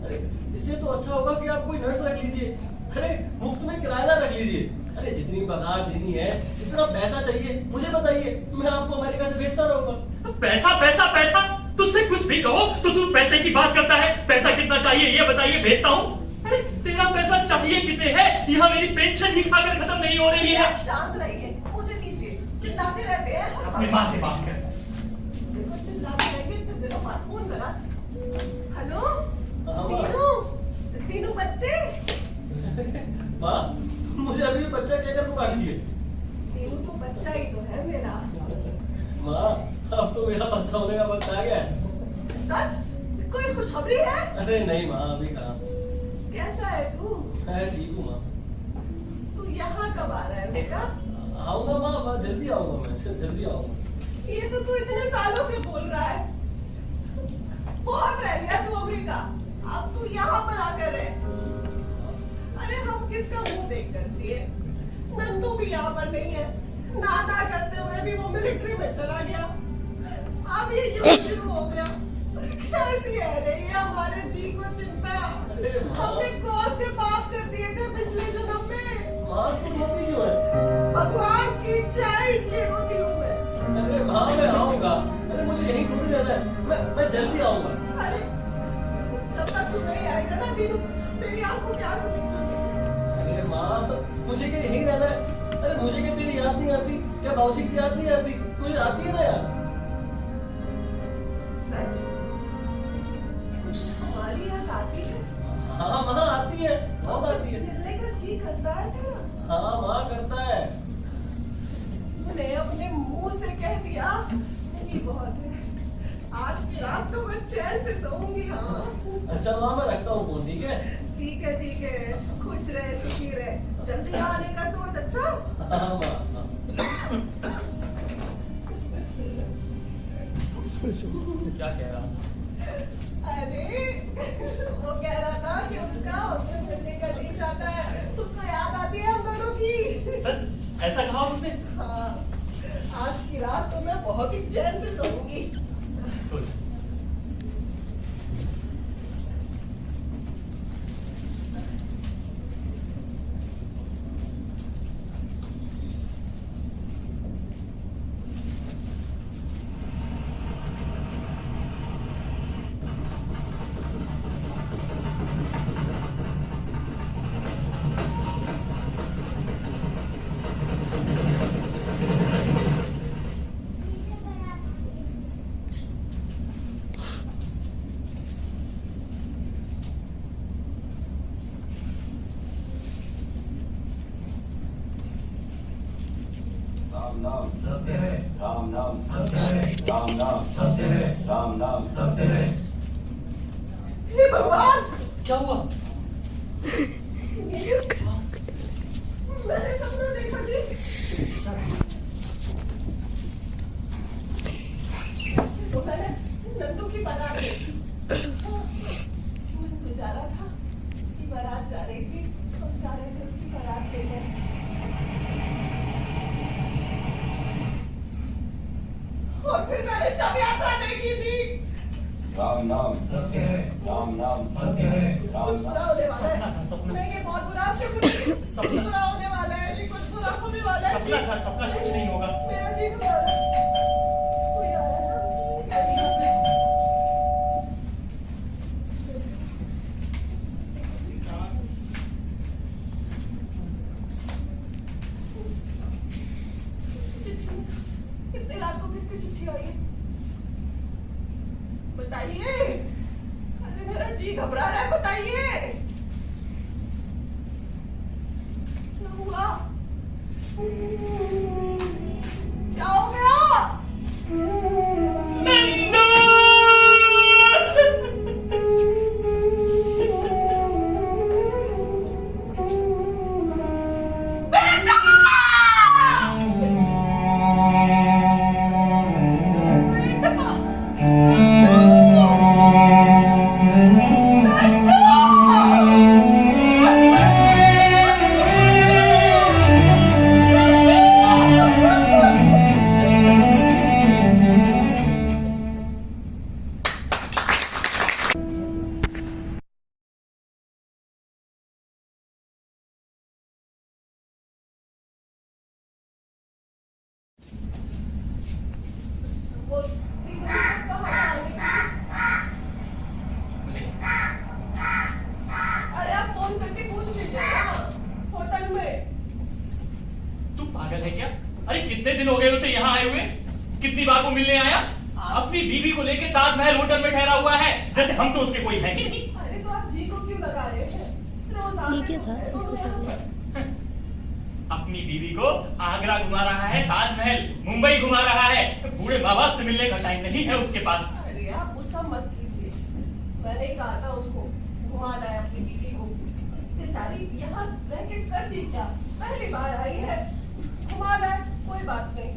अरे इससे तो अच्छा होगा कि आप कोई नर्स रख लीजिए। अरे मुफ्त में किराएदार रख लीजिए। अरे जितनी पगार देनी है, जितना पैसा चाहिए मुझे बताइए, मैं आपको अमेरिका से भेजता रहूंगा। पैसा पैसा पैसा, तुझसे कुछ भी कहो तो तू पैसे की बात करता है। पैसा कितना चाहिए ये बताइए, भेजता हूँ। अरे तेरा पैसा चाहिए किसे है? यहाँ मेरी पेंशन ही खाकर खत्म नहीं हो रही है। आप शांत रहिए, मुझे दीजिए। चिल्लाते रहते हैं। अपनी माँ से बात कर। देखो चिल्लाते रहेंगे इतने दिनों बाद फोन करा। हेलो हाँ, माँ। तीनू, तीनू बच्चे। माँ मुझे अभी भी बच्चा कहकर पुकार दिए। तीनू तो बच्चा ही तो है मेरा। माँ अब तो मेरा बच्चा होने का वक्त आ गया है। सच? कोई खुशखबरी है? अरे नहीं माँ, अभी कहाँ। कैसा है तू? मैं ठीक हूँ माँ। तू यहाँ कब आ रहा है बेटा? आऊंगा माँ, मैं जल्दी आऊंगा, मैं जल्दी आऊंगा। ये तो तू इतने सालों से बोल रहा है। बहुत रह लिया तू अमेरिका, अब तू यहाँ पर आकर है। अरे हम किसका मुंह देखकर जिए? नंदू भी यहाँ पर नहीं है। नाना करते हुए भी वो मिलिट्री में चला गया। अब ये युद्ध शुरू हो गया। कैसी है रही है हमारे जी को चिंता? हमने कौन से पाप कर दिए थे पिछले जन्म में? माँ तू रोती क्यों है? भगवान की इच्छा है इसलिए रोती हूँ मैं। अरे माँ मैं आऊंगा। अरे मुझे यहीं थोड़ी रहना है, मैं जल्दी आऊंगा। अरे जब तक तू नहीं आएगा ना दीनू, तेरी आंखों के आंसू नहीं सूखेंगे। अरे माँ मुझे क्या यहीं रहना है? अरे मुझे क्या तेरी याद नहीं आती? क्या बाबूजी की याद नहीं आती? मुझे आती है ना यार। सच? कुछ हमारी याद आती है? हाँ माँ आती है, बहुत आती है। मिलने का जी करता है तेरा? हाँ माँ करता है। तूने अपने मुंह से कह दिया, यही बहुत है। आज की रात तो मैं चैन से सोऊंगी। हाँ अच्छा माँ मैं रखता हूँ फोन, ठीक है? ठीक है ठीक है, खुश रहे सुखी रहे, जल्दी आने का सोच। अच्छा हाँ माँ हाँ। क्या कह रहा था? अरे वो कह रहा था कि उसका उसे मिलने का जी चाहता है, उसको याद आती है हम दोनों की। सच? ऐसा कहा उसने? हाँ, आज की रात तो मैं बहुत ही चैन से सोऊंगी। सोच। नाम सत्य है, राम नाम सत्य है, राम नाम सत्य है। हे भगवान, क्या हुआ? मैंने सपना देखा जी। तो मैंने नंदू की बारात देखी। नंदू जा रहा था, उसकी बारात जा रही थी, हम जा रहे थे उसकी बारात लेकर। और फिर मैंने शव यात्रा देखी जी। राम नाम सत्य है, राम नाम सत्य है, राम कुछ बुरा नाम। होने वाला सपना था, है। सपना। नहीं, ये बहुत बुरा कुछ सपना। बुरा होने वाला है जी, कुछ बुरा होने वाला है जी। सपना था, सपना, कुछ नहीं होगा। मेरा जी घबरा रहा है। कोई आ रहा है। चिट्ठी, इतनी रात को किसकी चिट्ठी आई है? बताइए। अरे मेरा जी घबरा रहा है, बताइए। क्या हुआ? क्या हो गया? नंदू! वो मुझे अरे आप फोन करके पूछ लीजिए ना, होटल में। तू पागल है क्या? अरे कितने दिन हो गए उसे यहाँ आए हुए? कितनी बार वो मिलने आया? अपनी बीवी को लेके ताजमहल होटल में ठहरा हुआ है, जैसे हम तो उसके कोई है ही नहीं। अरे तो आप जी को क्यों लगा रहे हैं? रोज आते तो हैं दोनों यहाँ पर। अपनी बीवी को आगरा घुमा रहा है, ताजमहल, मुंबई घुमा रहा है। बूढ़े माँ बाप से मिलने का टाइम नहीं है उसके पास। अरे आप गुस्सा मत कीजिए, मैंने ही कहा था उसको घुमा लाए अपनी बीवी को। बेचारी यहाँ रह के करती क्या? पहली बार आई है, घुमा लाए, कोई बात नहीं।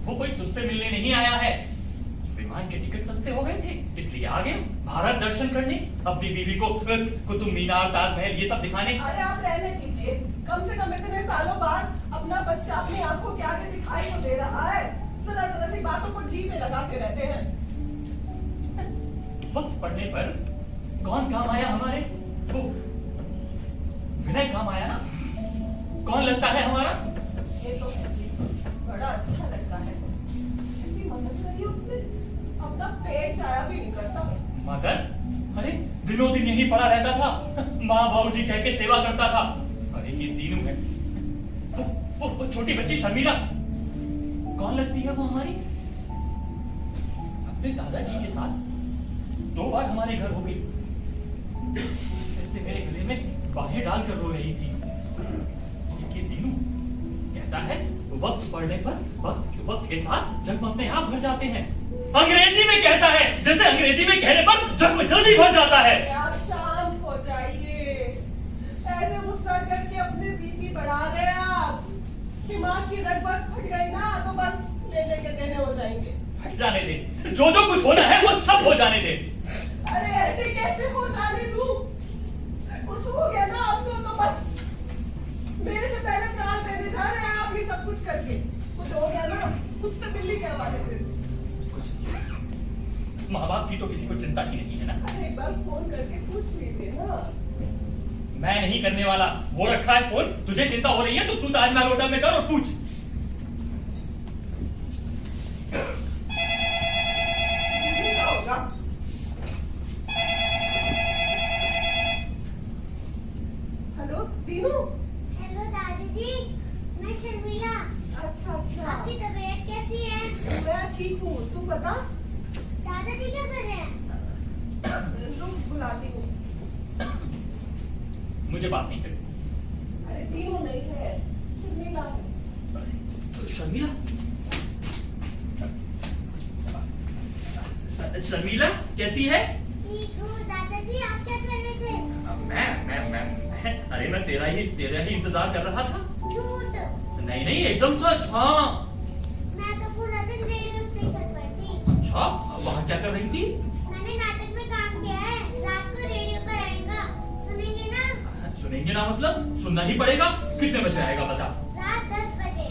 वो कोई तुझसे मिलने नहीं आया है। विमान के टिकट सस्ते हो गए थे, इसलिए आ गए भारत दर्शन करने, अपनी बीवी को कुतुब मीनार, ताजमहल ये सब दिखाने। अरे आप रहने दीजिए, कम से कम इतने सालों बाद अपना बच्चा अपनी आंखों के आगे दिखाई तो दे रहा है। जरा जरा सी बातों को जी में लगाते रहते हैं। वक्त पड़ने पर कौन काम आया हमारे? वो विनय काम आया ना? कौन लगता है हमारा? ये तो है जी, बड़ा अच्छा लगता है। ऐसी मदद करी उसने, अपना पेट जाया भी नहीं करता। मगर अरे दिनों दिन यहीं पड़ा रहता था, माँ बाबूजी कह के सेवा करता था। अरे ये दीनू है, वो छोटी बच्ची शर्मिला, कौन लगती है वो हमारी? अपने दादाजी के साथ 2 बार हमारे घर हो गई, ऐसे मेरे गले में बाहें डालकर रो रही थी। ये दीनू कहता है वक्त पड़ने पर वक्त के साथ जख्म अपने आप भर जाते हैं। अंग्रेजी में कहता है, जैसे अंग्रेजी में कहने पर जख्म जल्दी भर जाता है। आप शांत हो जाइए, ऐसे गुस्सा करके अपने बीपी बढ़ा गए आप। दिमाग की रगबग फट गई ना तो बस लेने के देने हो जाएंगे। फट जाने दे, जो जो कुछ होना है वो सब हो जाने दे। अरे ऐसे कैसे हो जाने दूं? कुछ हो गया ना आपको तो बस मेरे से पहले प्राण देने जा रहे हैं आप ये सब कुछ करके। कुछ हो गया ना, कुछ तो बिल्ली के हवाले फिर। माँ बाप की तो किसी को चिंता ही नहीं है ना। अरे एक बार फोन करके पूछ लीजिए ना। मैं नहीं करने वाला, वो रखा है फोन। तुझे चिंता हो रही है तो तू ताजमहल होटल में कर और पूछ। क्या होगा? हेलो दीनू। हेलो दादी जी, मैं शर्मिला। अच्छा अच्छा, आपकी तबीयत कैसी है? मैं ठीक हूँ, तू बता। दादाजी क्या कर रहे हैं? रुक बुलाती हूँ। मुझे बात नहीं करनी। अरे दीनू नहीं है, शर्मिला है। शर्मिला, शर्मिला कैसी है? ठीक हूँ दादाजी, आप क्या कर रहे थे? मैं अरे मैं तेरा ही इंतजार कर रहा था। झूठ। नहीं नहीं एकदम सच। हाँ मैं तो पूरा दिन रेडियो स्टेशन पर थी। अच्छा, वहाँ क्या कर रही थी? मैंने नाटक में काम किया है, रात को रेडियो पर आएगा, सुनेंगे ना? सुनेंगे ना मतलब सुनना ही पड़ेगा। कितने बजे आएगा बता? रात 10 बजे।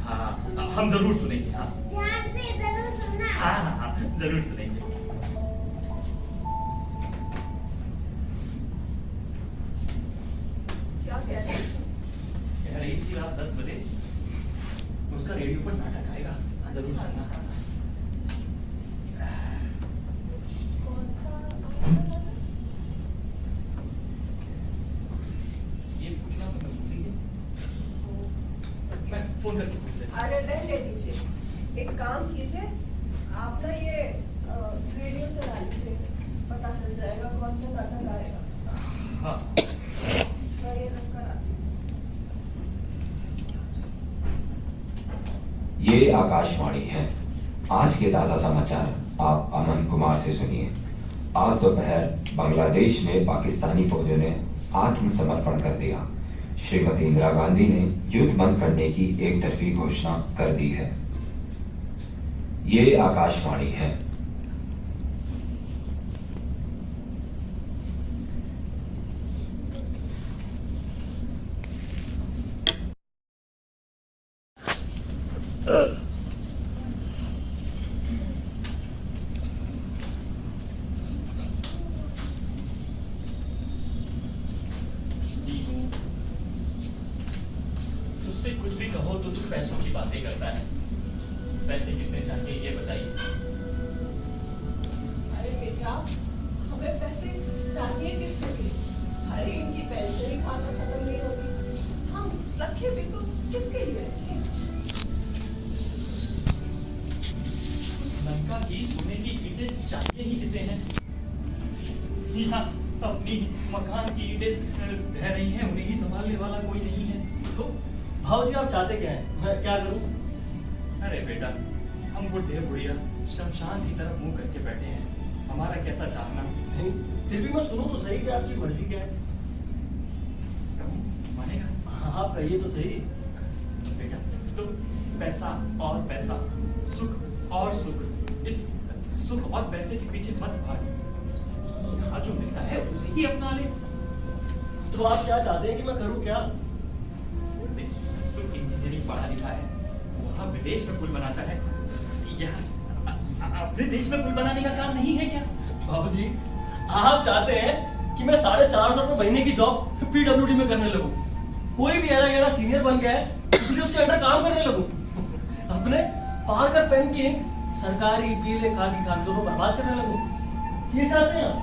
हाँ हम जरूर सुनेंगे। हाँ ध्यान से जरूर सुनना। हाँ जरूर सुनेंगे। क्या कह रहे हैं? कह रही थी रात 10 बजे उसका रेडियो पर नाटक आएगा, जरूर सुनना। कौन सा? ये पूछना तो मैं भूल ही गया। मैं फोन करके पूछ लेता। अरे रहने दीजिए, एक काम कीजिए, आप ना ये रेडियो चला लीजिए, पता चल जाएगा कौन सा नाटक आएगा। हाँ मैं ये सब कराती हूँ। ये आकाशवाणी है। आज के ताजा समाचार आप अमन कुमार से सुनिए। आज दोपहर बांग्लादेश में पाकिस्तानी फौजों ने आत्मसमर्पण कर दिया। श्रीमती इंदिरा गांधी ने युद्ध बंद करने की एक तरफी घोषणा कर दी है। ये आकाशवाणी है। तुझसे कुछ भी कहो तो तू पैसों की बातें करता है। पैसे कितने चाहिए ये बताइए। अरे बेटा, हमें पैसे चाहिए किसके लिए? अरे इनकी पेंशन ही खाता खत्म नहीं होगी, हम रखे भी तो किसके लिए रखें? उस लंका की सोने की ईंटें चाहिए ही किसे हैं? यहाँ अपनी मकान की ईंटें बह रही हैं, उन्हें ही संभालने वाला कोई नहीं है। तो भाजी आप चाहते क्या हैं? मैं क्या करूं? अरे बेटा, हम बुढ़े बुढ़िया शमशान की तरफ मुंह करके बैठे हैं, हमारा कैसा चाहना। नहीं, फिर भी मैं सुनूं तो सही कि आपकी मर्जी क्या है? कहूं, मानेगा? हाँ, आप कहिए तो सही। बेटा तो पैसा और पैसा, सुख और सुख, इस सुख और पैसे के पीछे मत भाग। यहाँ जो मिलता है उसे ही अपना ले। तो आप क्या चाहते हैं कि मैं करूं क्या? देख, तू इंजीनियरिंग पढ़ा लिखा है, वहाँ विदेश में पुल बनाता है, यहाँ अपने देश में पुल बनाने का काम नहीं है क्या? बाबूजी, आप चाहते हैं कि मैं 450 रुपए महीने की जॉब पीडब्ल्यूडी में करने लगूं। कोई भी ऐरा गैरा सीनियर बन गया है इसलिए उसके अंडर काम करने लगूं। अपने पार्कर पेन की सरकारी पीले खाकी कागजों को बर्बाद करने लगूं। ये चाहते हैं आप?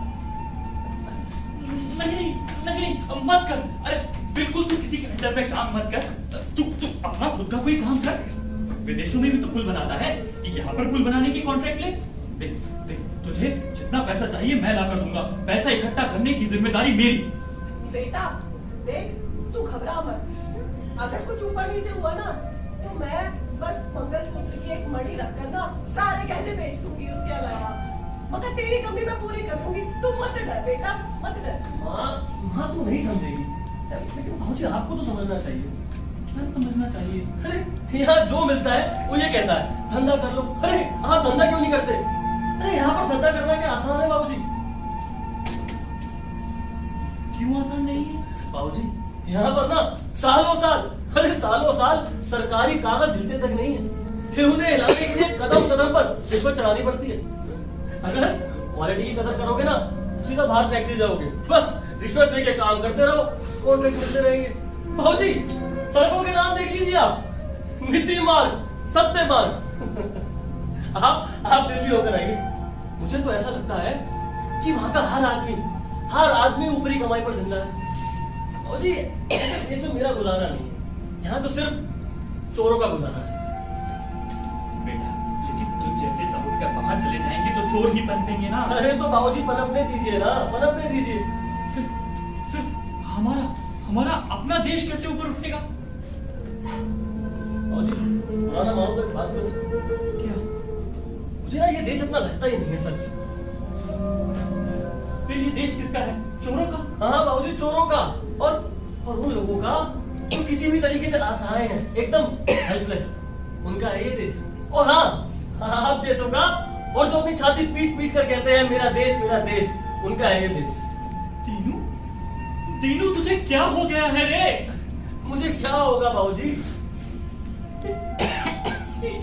नहीं नहीं नहीं मत कर। अरे बिल्कुल तू किसी के अंडर में काम मत कर। तू अपना खुद का कोई काम कर। विदेशों में भी तो पुल बनाता है, यहाँ पर पुल बनाने की कॉन्ट्रैक्ट ले। देख देख, तुझे जितना पैसा चाहिए मैं ला कर दूंगा। पैसा इकट्ठा करने की जिम्मेदारी मेरी। बेटा देख, तू घबरा मत। अगर कुछ ऊपर नीचे हुआ ना तो मैं बस मंगलसूत्र की एक मणि रखकर ना सारे गहने बेच दूंगी, उसके अलावा। मगर तेरी कमी मैं पूरी कर दूंगी, तू मत डर बेटा, मत डर। माँ तू नहीं समझेगी, लेकिन भाजी आपको तो समझना चाहिए। क्या समझना चाहिए? अरे यहाँ जो मिलता है वो ये कहता है धंधा कर लो। अरे आप धंधा क्यों नहीं करते? अरे यहाँ पर धंधा करना क्या आसान है बाबूजी? क्यों आसान नहीं है? बाबूजी यहाँ पर ना सालों साल, अरे सालों साल सरकारी कागज हिलते तक नहीं है, फिर उन्हें हिलाने के लिए कदम कदम पर रिश्वत चढ़ानी पड़ती है। अगर क्वालिटी की कदर करोगे ना तो सीधा बाहर फेंक दिए जाओगे। बस रिश्वत देके काम करते रहो, कॉन्ट्रैक्ट मिलते रहेंगे। बाबूजी सड़कों के नाम देख लीजिए आप, मिट्टी मार्ग, सत्य मार्ग। आप दिल्ली होकर आइए, मुझे तो ऐसा लगता है कि वहां का हर आदमी ऊपरी कमाई पर जिंदा है। और जी इसमें मेरा गुजारा नहीं है, यहाँ तो सिर्फ चोरों का गुजारा है। बेटा लेकिन तुम जैसे सबूत कर बाहर चले जाएंगे तो चोर ही पनपेंगे ना। अरे तो बाबूजी पनपने दीजिए ना, पनपने दीजिए। फिर हमारा अपना देश कैसे ऊपर उठेगा? बाबूजी पुराना मानो तो एक बात करूं क्या? मुझे ना ये देश अपना लगता ही नहीं है सच। फिर ये देश किसका है? चोरों का? हाँ बाबूजी चोरों का और उन लोगों का जो किसी भी तरीके से असहाय हैं, एकदम हेल्पलेस, उनका है ये देश। और हाँ आप जैसों का, और जो अपनी छाती पीट पीट कर कहते हैं मेरा देश, उनका है ये देश। तीनू, तीनू तुझे क्या हो गया है रे? मुझे क्या होगा बाबूजी?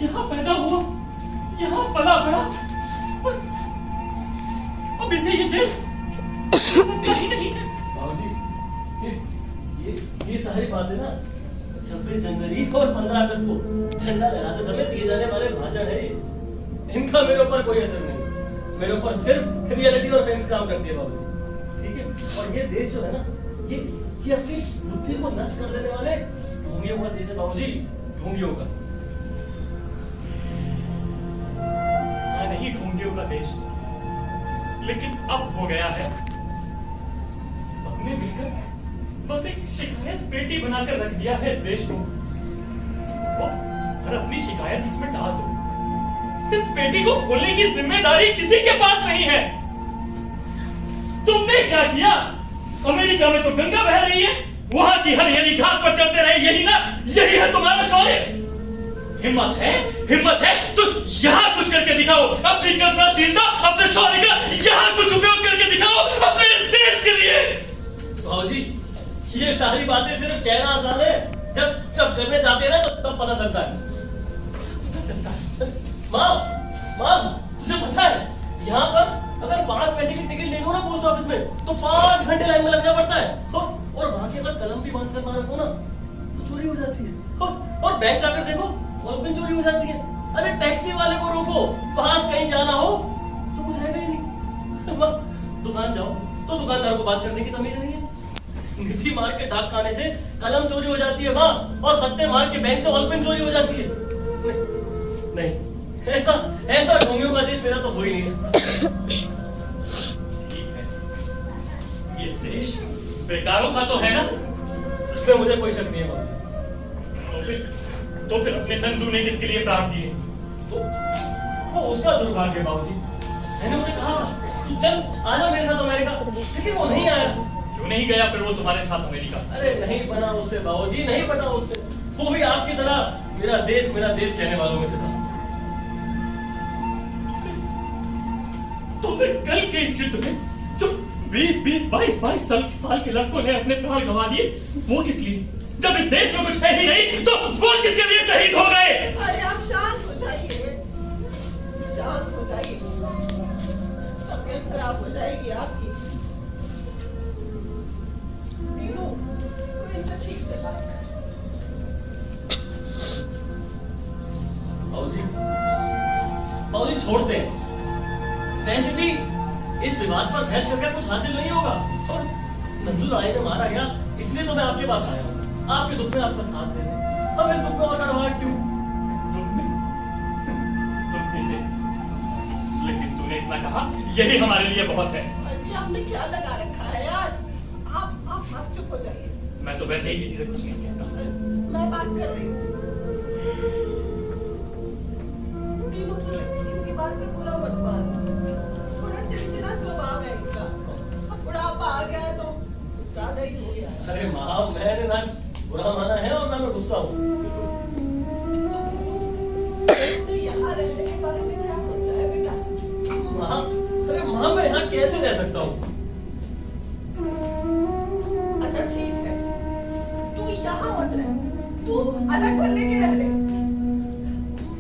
यहाँ पैदा हुआ, यहाँ पला बड़ा, अब इसे ये देश पता ही नहीं है। बाबूजी ये सारी बातें ना 26 जनवरी और 15 अगस्त को झंडा लहराते समय दिए जाने वाले भाषण है। इनका मेरे ऊपर कोई असर नहीं, मेरे ऊपर सिर्फ रियलिटी और फैक्ट्स काम करती है बाबूजी, ठीक है? और ये देश जो है ना, ये अपनी बुद्धि को नष्ट कर देने वाले ढोंगियों का देश है बाबूजी, ढोंगियों का। नहीं ढोंगियों का देश, लेकिन अब हो गया है। सबने मिलकर बस एक शिकायत पेटी बनाकर रख दिया है इस देश को, और अपनी शिकायत इसमें डाल दो। इस पेटी को खोलने की जिम्मेदारी किसी के पास नहीं है। तुमने क्या किया? अमेरिका में तो गंगा बह रही है, वहां की हरियाली घास पर चलते रहे, यही है तुम्हारा शौर्य? हिम्मत है तो यहाँ कुछ करके दिखाओ, अपनी कल्पनाशीलता, अपने शौर्य का यहाँ कुछ उपयोग करके दिखाओ अपने इस देश के लिए। बाबूजी ये सारी बातें सिर्फ कहना आसान है, जब करने जाते हैं ना तो तब पता चलता है। माँ तुझे पता है यहाँ पर अगर 5 पैसे की टिकट लेनी हो ना पोस्ट ऑफिस में तो 5 घंटे लाइन में लगना पड़ता है, और वहां की अगर कलम भी बांध कर ना रखो ना तो चोरी हो जाती है, और बैंक जाकर देखो और भी चोरी हो जाती है। अरे टैक्सी वाले को रोको, पास कहीं जाना हो तो कुछ है ही नहीं। दुकान जाओ तो दुकानदार को बात करने की तमीज नहीं है। निधि मार के डाक खाने से कलम चोरी हो जाती है माँ, और सत्ते मार के बैंक से वॉल पेन चोरी हो जाती है। नहीं ऐसा ढोंगियों का देश मेरा तो हो ही नहीं सकता। ठीक है, ये देश बेकारों का तो है ना? इसमें मुझे कोई शक नहीं है बाबूजी। तो फिर अपने नंदू ने किसके लिए प्राण दिए? तो वो उसका दुर्भाग्य बाबूजी। मैंने उसे कहा था कि चल आजा मेरे साथ अमेरिका, लेकिन वो नहीं आया। क्यों नहीं गया फिर वो तुम्हारे साथ अमेरिका? अरे नहीं बना उससे बाबूजी, नहीं बना उससे। वो भी आपकी तरह मेरा देश कहने वालों में से था। तो फिर कल के इस युद्ध में जो 20, 22 साल के लड़कों ने अपने प्राण गंवा दिए, वो किस लिए? जब इस देश में कुछ है ही नहीं तो वो किसके लिए शहीद हो गए? अरे आप शांत हो जाइए, शांत हो जाइए, तबीयत खराब हो जाएगी आपकी। तीनों तो इनसे ठीक से बात कर। बाबूजी छोड़ते हैं, वैसे भी इस विवाद पर बहस करके कुछ हासिल नहीं होगा, और नंदू राय ने मारा गया इसलिए तो मैं आपके पास आया हूँ, आपके दुख में आपका साथ देने। अब इस दुख में और गड़बड़ाहट क्यों? दुख से, लेकिन तूने इतना कहा यही हमारे लिए बहुत है। अजी आपने क्या लगा रखा है आज? आप चुप हो जाइए। मैं तो वैसे ही किसी से कुछ नहीं कहता। मैं बात कर रही हूँ। तीनों की बात में बुरा मत मानो, थोड़ा चिड़चिड़ा स्वभाव है इनका। अब बुढ़ापा आ गया है तो ज्यादा ही हो गया है। अरे माँ मैंने ना बुरा माना है और ना मैं गुस्सा हूँ। तुमने यहाँ रहने के बारे में क्या सोचा है बेटा? माँ अरे माँ मैं यहाँ कैसे रह सकता हूँ? अच्छा ठीक है, तू यहाँ मत रह, तू अलग बल्ले के रह ले,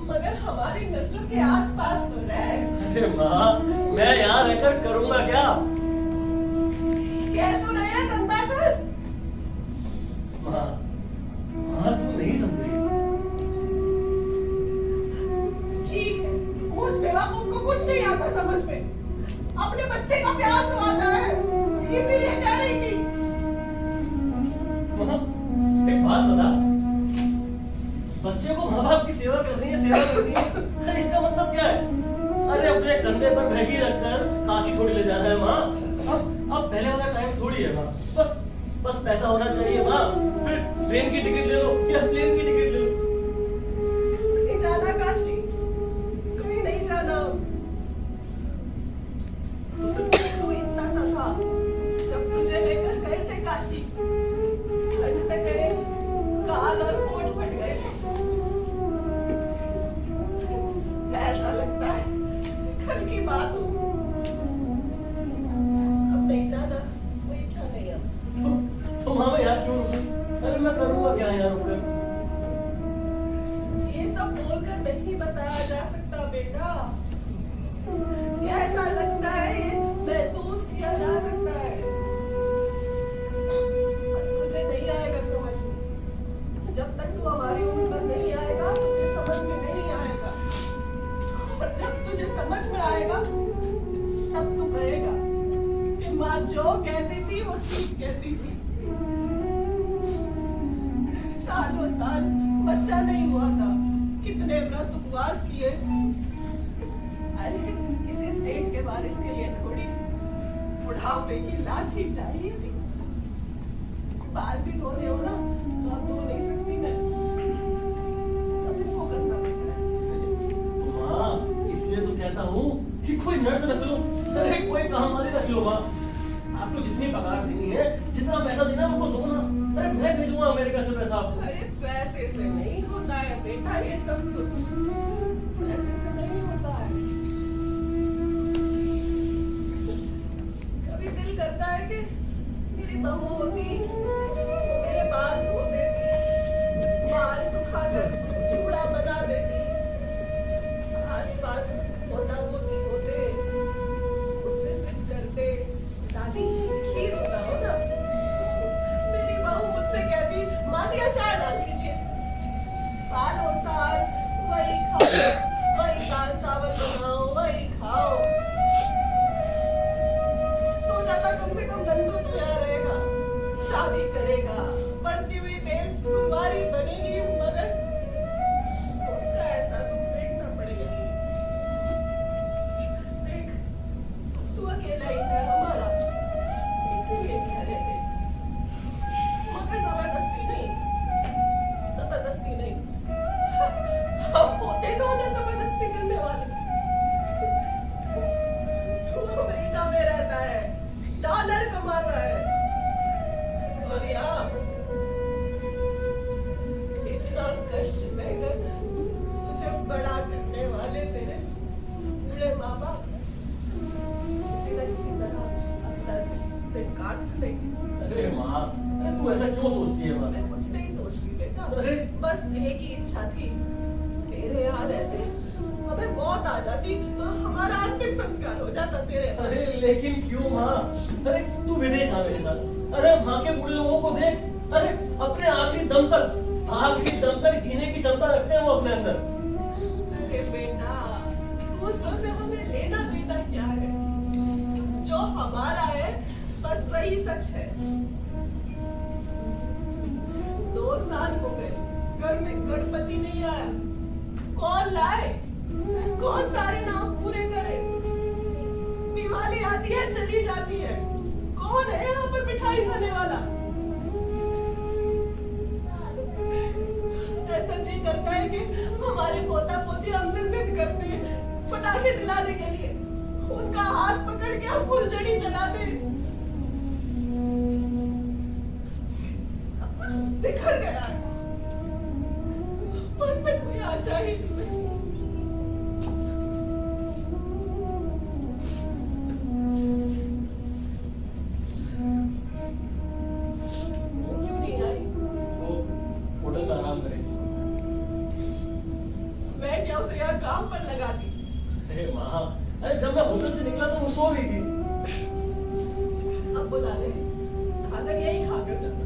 मगर हमारी नस्ल के आसपास तो रह। अरे माँ मैं यहाँ रहकर करूँगा क्या? कह तो रहे धंधा कर। माँ तुम नहीं समझ रही। ठीक है, मुझ बेवकूफ को कुछ नहीं आता समझ में, अपने बच्चे का प्यार तो आता है, इसीलिए कह रही थी। माँ एक बात बता, बच्चे को माँ बाप की सेवा करनी है, सेवा करनी है, अरे इसका मतलब क्या है? अरे अपने कंधे पर बैगी रखकर काशी थोड़ी ले जाना है माँ। अब पहले वाला टाइम थोड़ी है माँ, बस पैसा होना चाहिए माँ, फिर ट्रेन की टिकट ले लो या प्लेन की टिकट ले लो। जाना काशी, कहीं नहीं जाना। तू इतना सा था जब तुझे लेकर गए थे काशी, ठंड से तेरे गाल और होंठ फट गए थे। ऐसा लगता है कल की बात हो। अब नहीं जाना, कोई इच्छा नहीं अब। तुम हमें याद क्यों रुके? अरे मैं करूंगा क्या यहाँ रुककर? ये सब बोलकर नहीं बताया जा सकता बेटा। कैसा लगता है ये महसूस किया जा सकता है, पर तुझे नहीं आएगा समझ में। जब तक तू हमारी उम्र पर नहीं आएगा तुझे समझ में नहीं आएगा, और जब तुझे समझ में आएगा तब तू कहेगा कि माँ जो कहती थी वो ठीक कहती थी। सालों साल बच्चा नहीं हुआ था, कितने व्रत उपवास किए। अरे किसी स्टेट के वारिस के लिए थोड़ी बुढ़ापे की लाठी चाहिए थी। बाल भी धोने हो ना तो अब धो नहीं सकती मैं, सभी को करना पड़ता है। माँ, इसलिए तो कहता हूँ कि कोई नर्स रख लो, अरे कोई काम वाली रख लो। माँ, आपको जितनी पगार देनी है, जितना पैसा देना है उनको दो ना। अरे मैं भेजूंगा अमेरिका से पैसा आपको। अरे पैसे से नहीं होता है बेटा ये सब कुछ, पैसे से नहीं होता है। कभी दिल करता है कि मेरी बहू होती, वो मेरे बाल धो देती, बाल सुखाकर चूड़ा बना देती, आसपास पोता पोती होते, उससे सिद्ध करते, दादी खीर बनाओ ना। मेरी बहू मुझसे कहती माँ जी अचार डाल दीजिए। सालों साल वही खाओ, वही दाल चावल बनाओ, वही खाओ। सोचा था कम से कम नंदू तो यहाँ रहेगा, शादी करेगा, बढ़ती हुई तेल कुंवारी बनेगी, मगर उसका ऐसा दुख देखना पड़ेगा। देख तू अकेला ही है हमारा, इसीलिए कह रहे थे, मगर जबरदस्ती नहीं, जबरदस्ती नहीं। हम पोते कौन है जबरदस्ती करने वाले? तू अमेरिका में रहता है, डॉलर कमाता है, और यहाँ इतना कष्ट सहकर तुझे बड़ा करने वाले तेरे बूढ़े माँ बाप किसी न किसी तरह अपना दिल काट लेंगे। अरे माँ, अरे तू ऐसा क्यों सोचती है? माँ, मैं कुछ नहीं सोचती बेटा, अरे बस एक ही इच्छा थी, तेरे यहाँ रहते हमें मौत आ जाती तो हमारा अंतिम संस्कार हो जाता तेरे यहाँ। अरे लेकिन क्यों माँ? अरे तू विदेश आ मेरे साथ। अरे वहाँ के बूढ़े लोगों को देख, अरे अपने आखिरी दम तक जीने की क्षमता रखते हैं वो अपने अंदर। अरे बेटा दूसरों से हमें लेना देना क्या है? जो हमारा है बस वही सच है। 2 साल हो गए, घर में गणपति नहीं आया, कौन लाए? कौन सारे नाम पूरे करे? दिवाली आती है चली जाती है, कौन है यहाँ पर मिठाई खाने वाला? ऐसा जी करता है कि हमारे पोता पोती हमसे जिद करते हैं पटाखे दिलाने के लिए, उनका हाथ पकड़ के हम फुलझड़ी जलाते। सब कुछ बिखर गया है, मन में कोई आशा ही नहीं बची। वो क्यों नहीं आई? वो होटल में आराम करे। मैं क्या उसे यहाँ काम पर लगाती? अरे माँ, अरे जब मैं होटल से निकला तो वो सो रही थी। अब बुला ले, खाना यही खा कर जाता।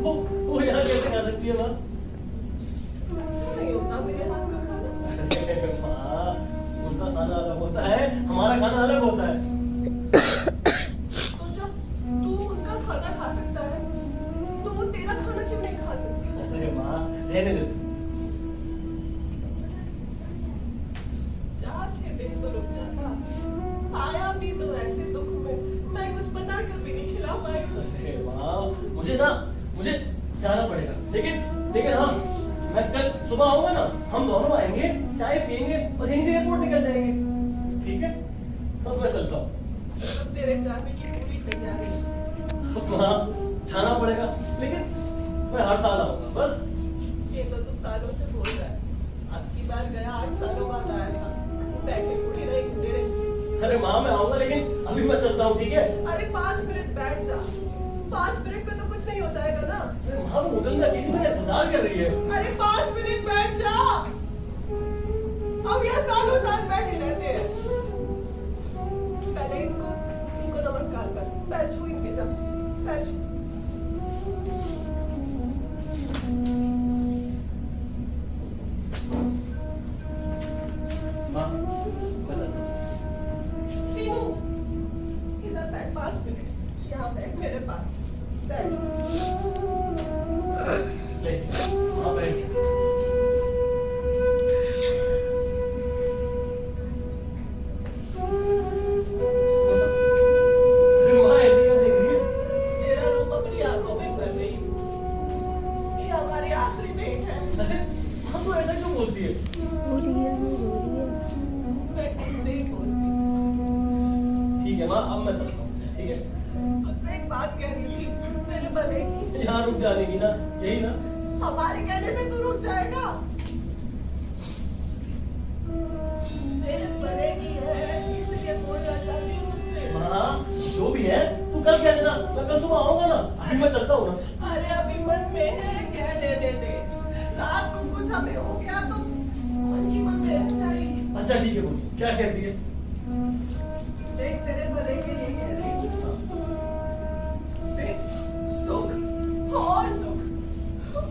वो यहाँ कैसे खा सकती है माँ? अच्छा नहीं होता मेरे हाथ का खाना? अरे माँ, उनका खाना अलग होता है, हमारा खाना अलग होता है। तो जब तू उनका खाना खा सकता है तो वो तेरा खाना क्यों नहीं खा सकती? अरे माँ, रहने दे तू। 4-6 दिन तो रुक जाता, आया भी तो ऐसे दुख में मैं कुछ बना कर भी नहीं खिला पाई। अरे माँ, मुझे जाना पड़ेगा, लेकिन हाँ, मैं कल सुबह आऊंगा ना, हम दोनों आएंगे, चाय पियेंगे और यहीं से एयरपोर्ट निकल जाएंगे, ठीक है? अब मैं चलता हूँ। अब तेरे जाने की पूरी तैयारी है। हाँ, जाना पड़ेगा, लेकिन मैं हर साल आऊंगा बस। ये तो तू सालों से बोल रहा है। अब की बार गया 8 सालों बाद आया था। बैठे पूरी रही तेरे। अरे माँ मैं आऊंगा, लेकिन अभी मैं चलता हूँ, ठीक है? अरे 5 मिनट बैठ जा। 5 मिनट में तो कुछ नहीं हो जाएगा ना। अरे माँ वो होटल में अकेली मेरा इंतजार कर रही है। अरे 5 मिनट बैठ जा। अब यह सालों साल बैठे रहते हैं। पहले इनको नमस्कार कर। पैर छू इनके जब पैर छू। माँ मैं चलता हूँ। तीनों इधर बैठ 5 मिनट। यहाँ बैठ मेरे पास बैठ। ले माँ बैठ गई। अरे माँ ऐसे क्यों देख रही है? तेरा रूप अपनी आंखों में भर गई। ये हमारी आखिरी भेंट है। अरे माँ तू ऐसा क्यों बोलती है? मैं कुछ नहीं बोलती। ठीक है माँ, अब मैं चलता हूँ, ठीक है? मुझसे एक बात कह रही थी मेरे भले की। यहाँ रुक जाने की ना, यही ना? हमारे कहने से तू रुक जाएगा। मेरे भले की है इसलिए बोलना चाहती हूँ तुझसे। हाँ जो भी है तू कल कह देना, मैं कल सुबह आऊंगा ना। अभी मैं चलता हूँ ना। अरे अभी मन में है कह लेने दे। रात को कुछ हमें हो गया तो मन की मन में रह जाएगी। अच्छा ठीक है, बोलिए क्या कहती है? देख तेरे भले के लिए कह रही हूँ। देख सुख और सुख,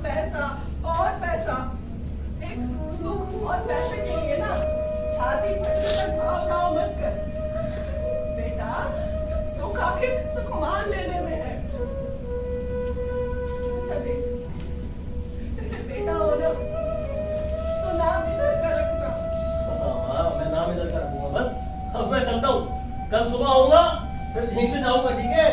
पैसा और पैसा। एक सुख और पैसे के लिए ना शादी करने तक भाव मत कर बेटा। सुख आखिर सुख मान लेने में है। अच्छा देख तेरे बेटा हो ना तो नाम इधर का रखना। हाँ मैं नाम इधर का रखूंगा बस। अब मैं चलता हूँ, कल सुबह आऊंगा, फिर यहीं से जाऊंगा, ठीक है?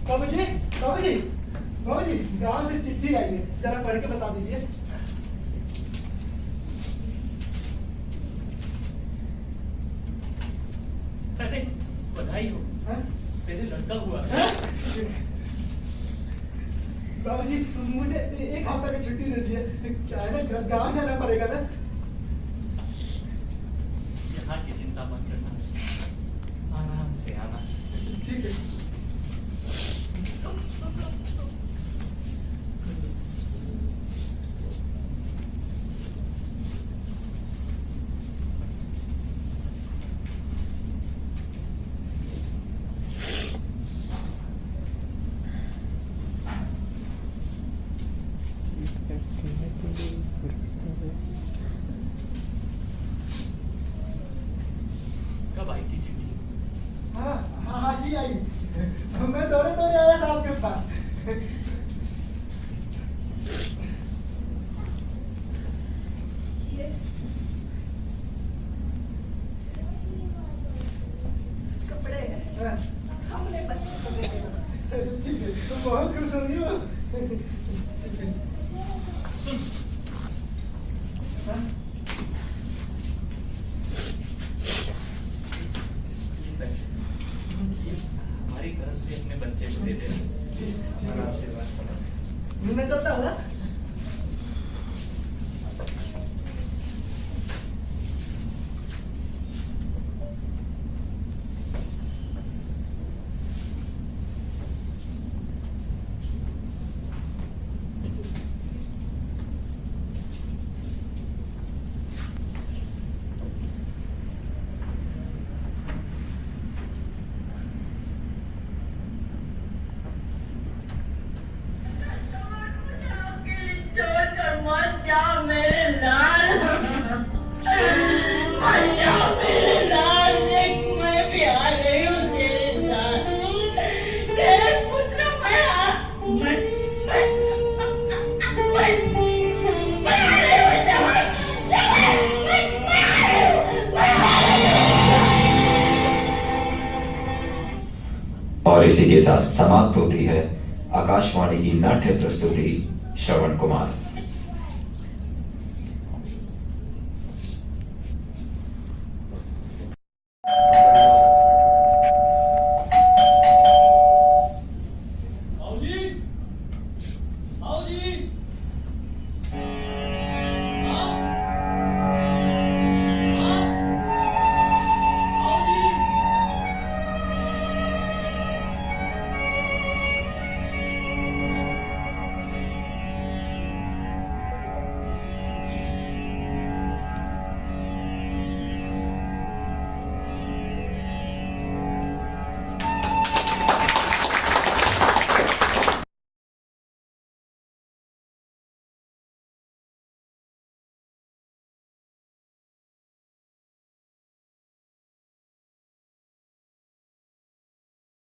बाबूजी, बाबूजी, बाबूजी, गांव से चिट्ठी आई है, जरा पढ़ के बता दीजिए। अरे बधाई हो, हाँ? तेरे लड़का हुआ। बाबूजी, मुझे एक हफ्ता की छुट्टी दे दीजिए, क्या है ना, गांव जाना पड़ेगा ना। यहाँ की चिंता मत करना, आराम से आना। ठीक है। कब आई थी चिट्ठी? हाँ हाँ हाँ जी आई, मैं दौड़े दौड़े आया था आपके पास। कपड़े हैं, हमने बच्चे को दे देना। ठीक है, तो बहुत खुश होंगी वो। सुन, हाँ? ये पैसे ये हमारी तरफ से अपने बच्चे को दे देना। हमारा आशीर्वाद करना। मैं चलता हूँ ना। और इसी के साथ समाप्त होती है आकाशवाणी की नाट्य प्रस्तुति श्रवण कुमार।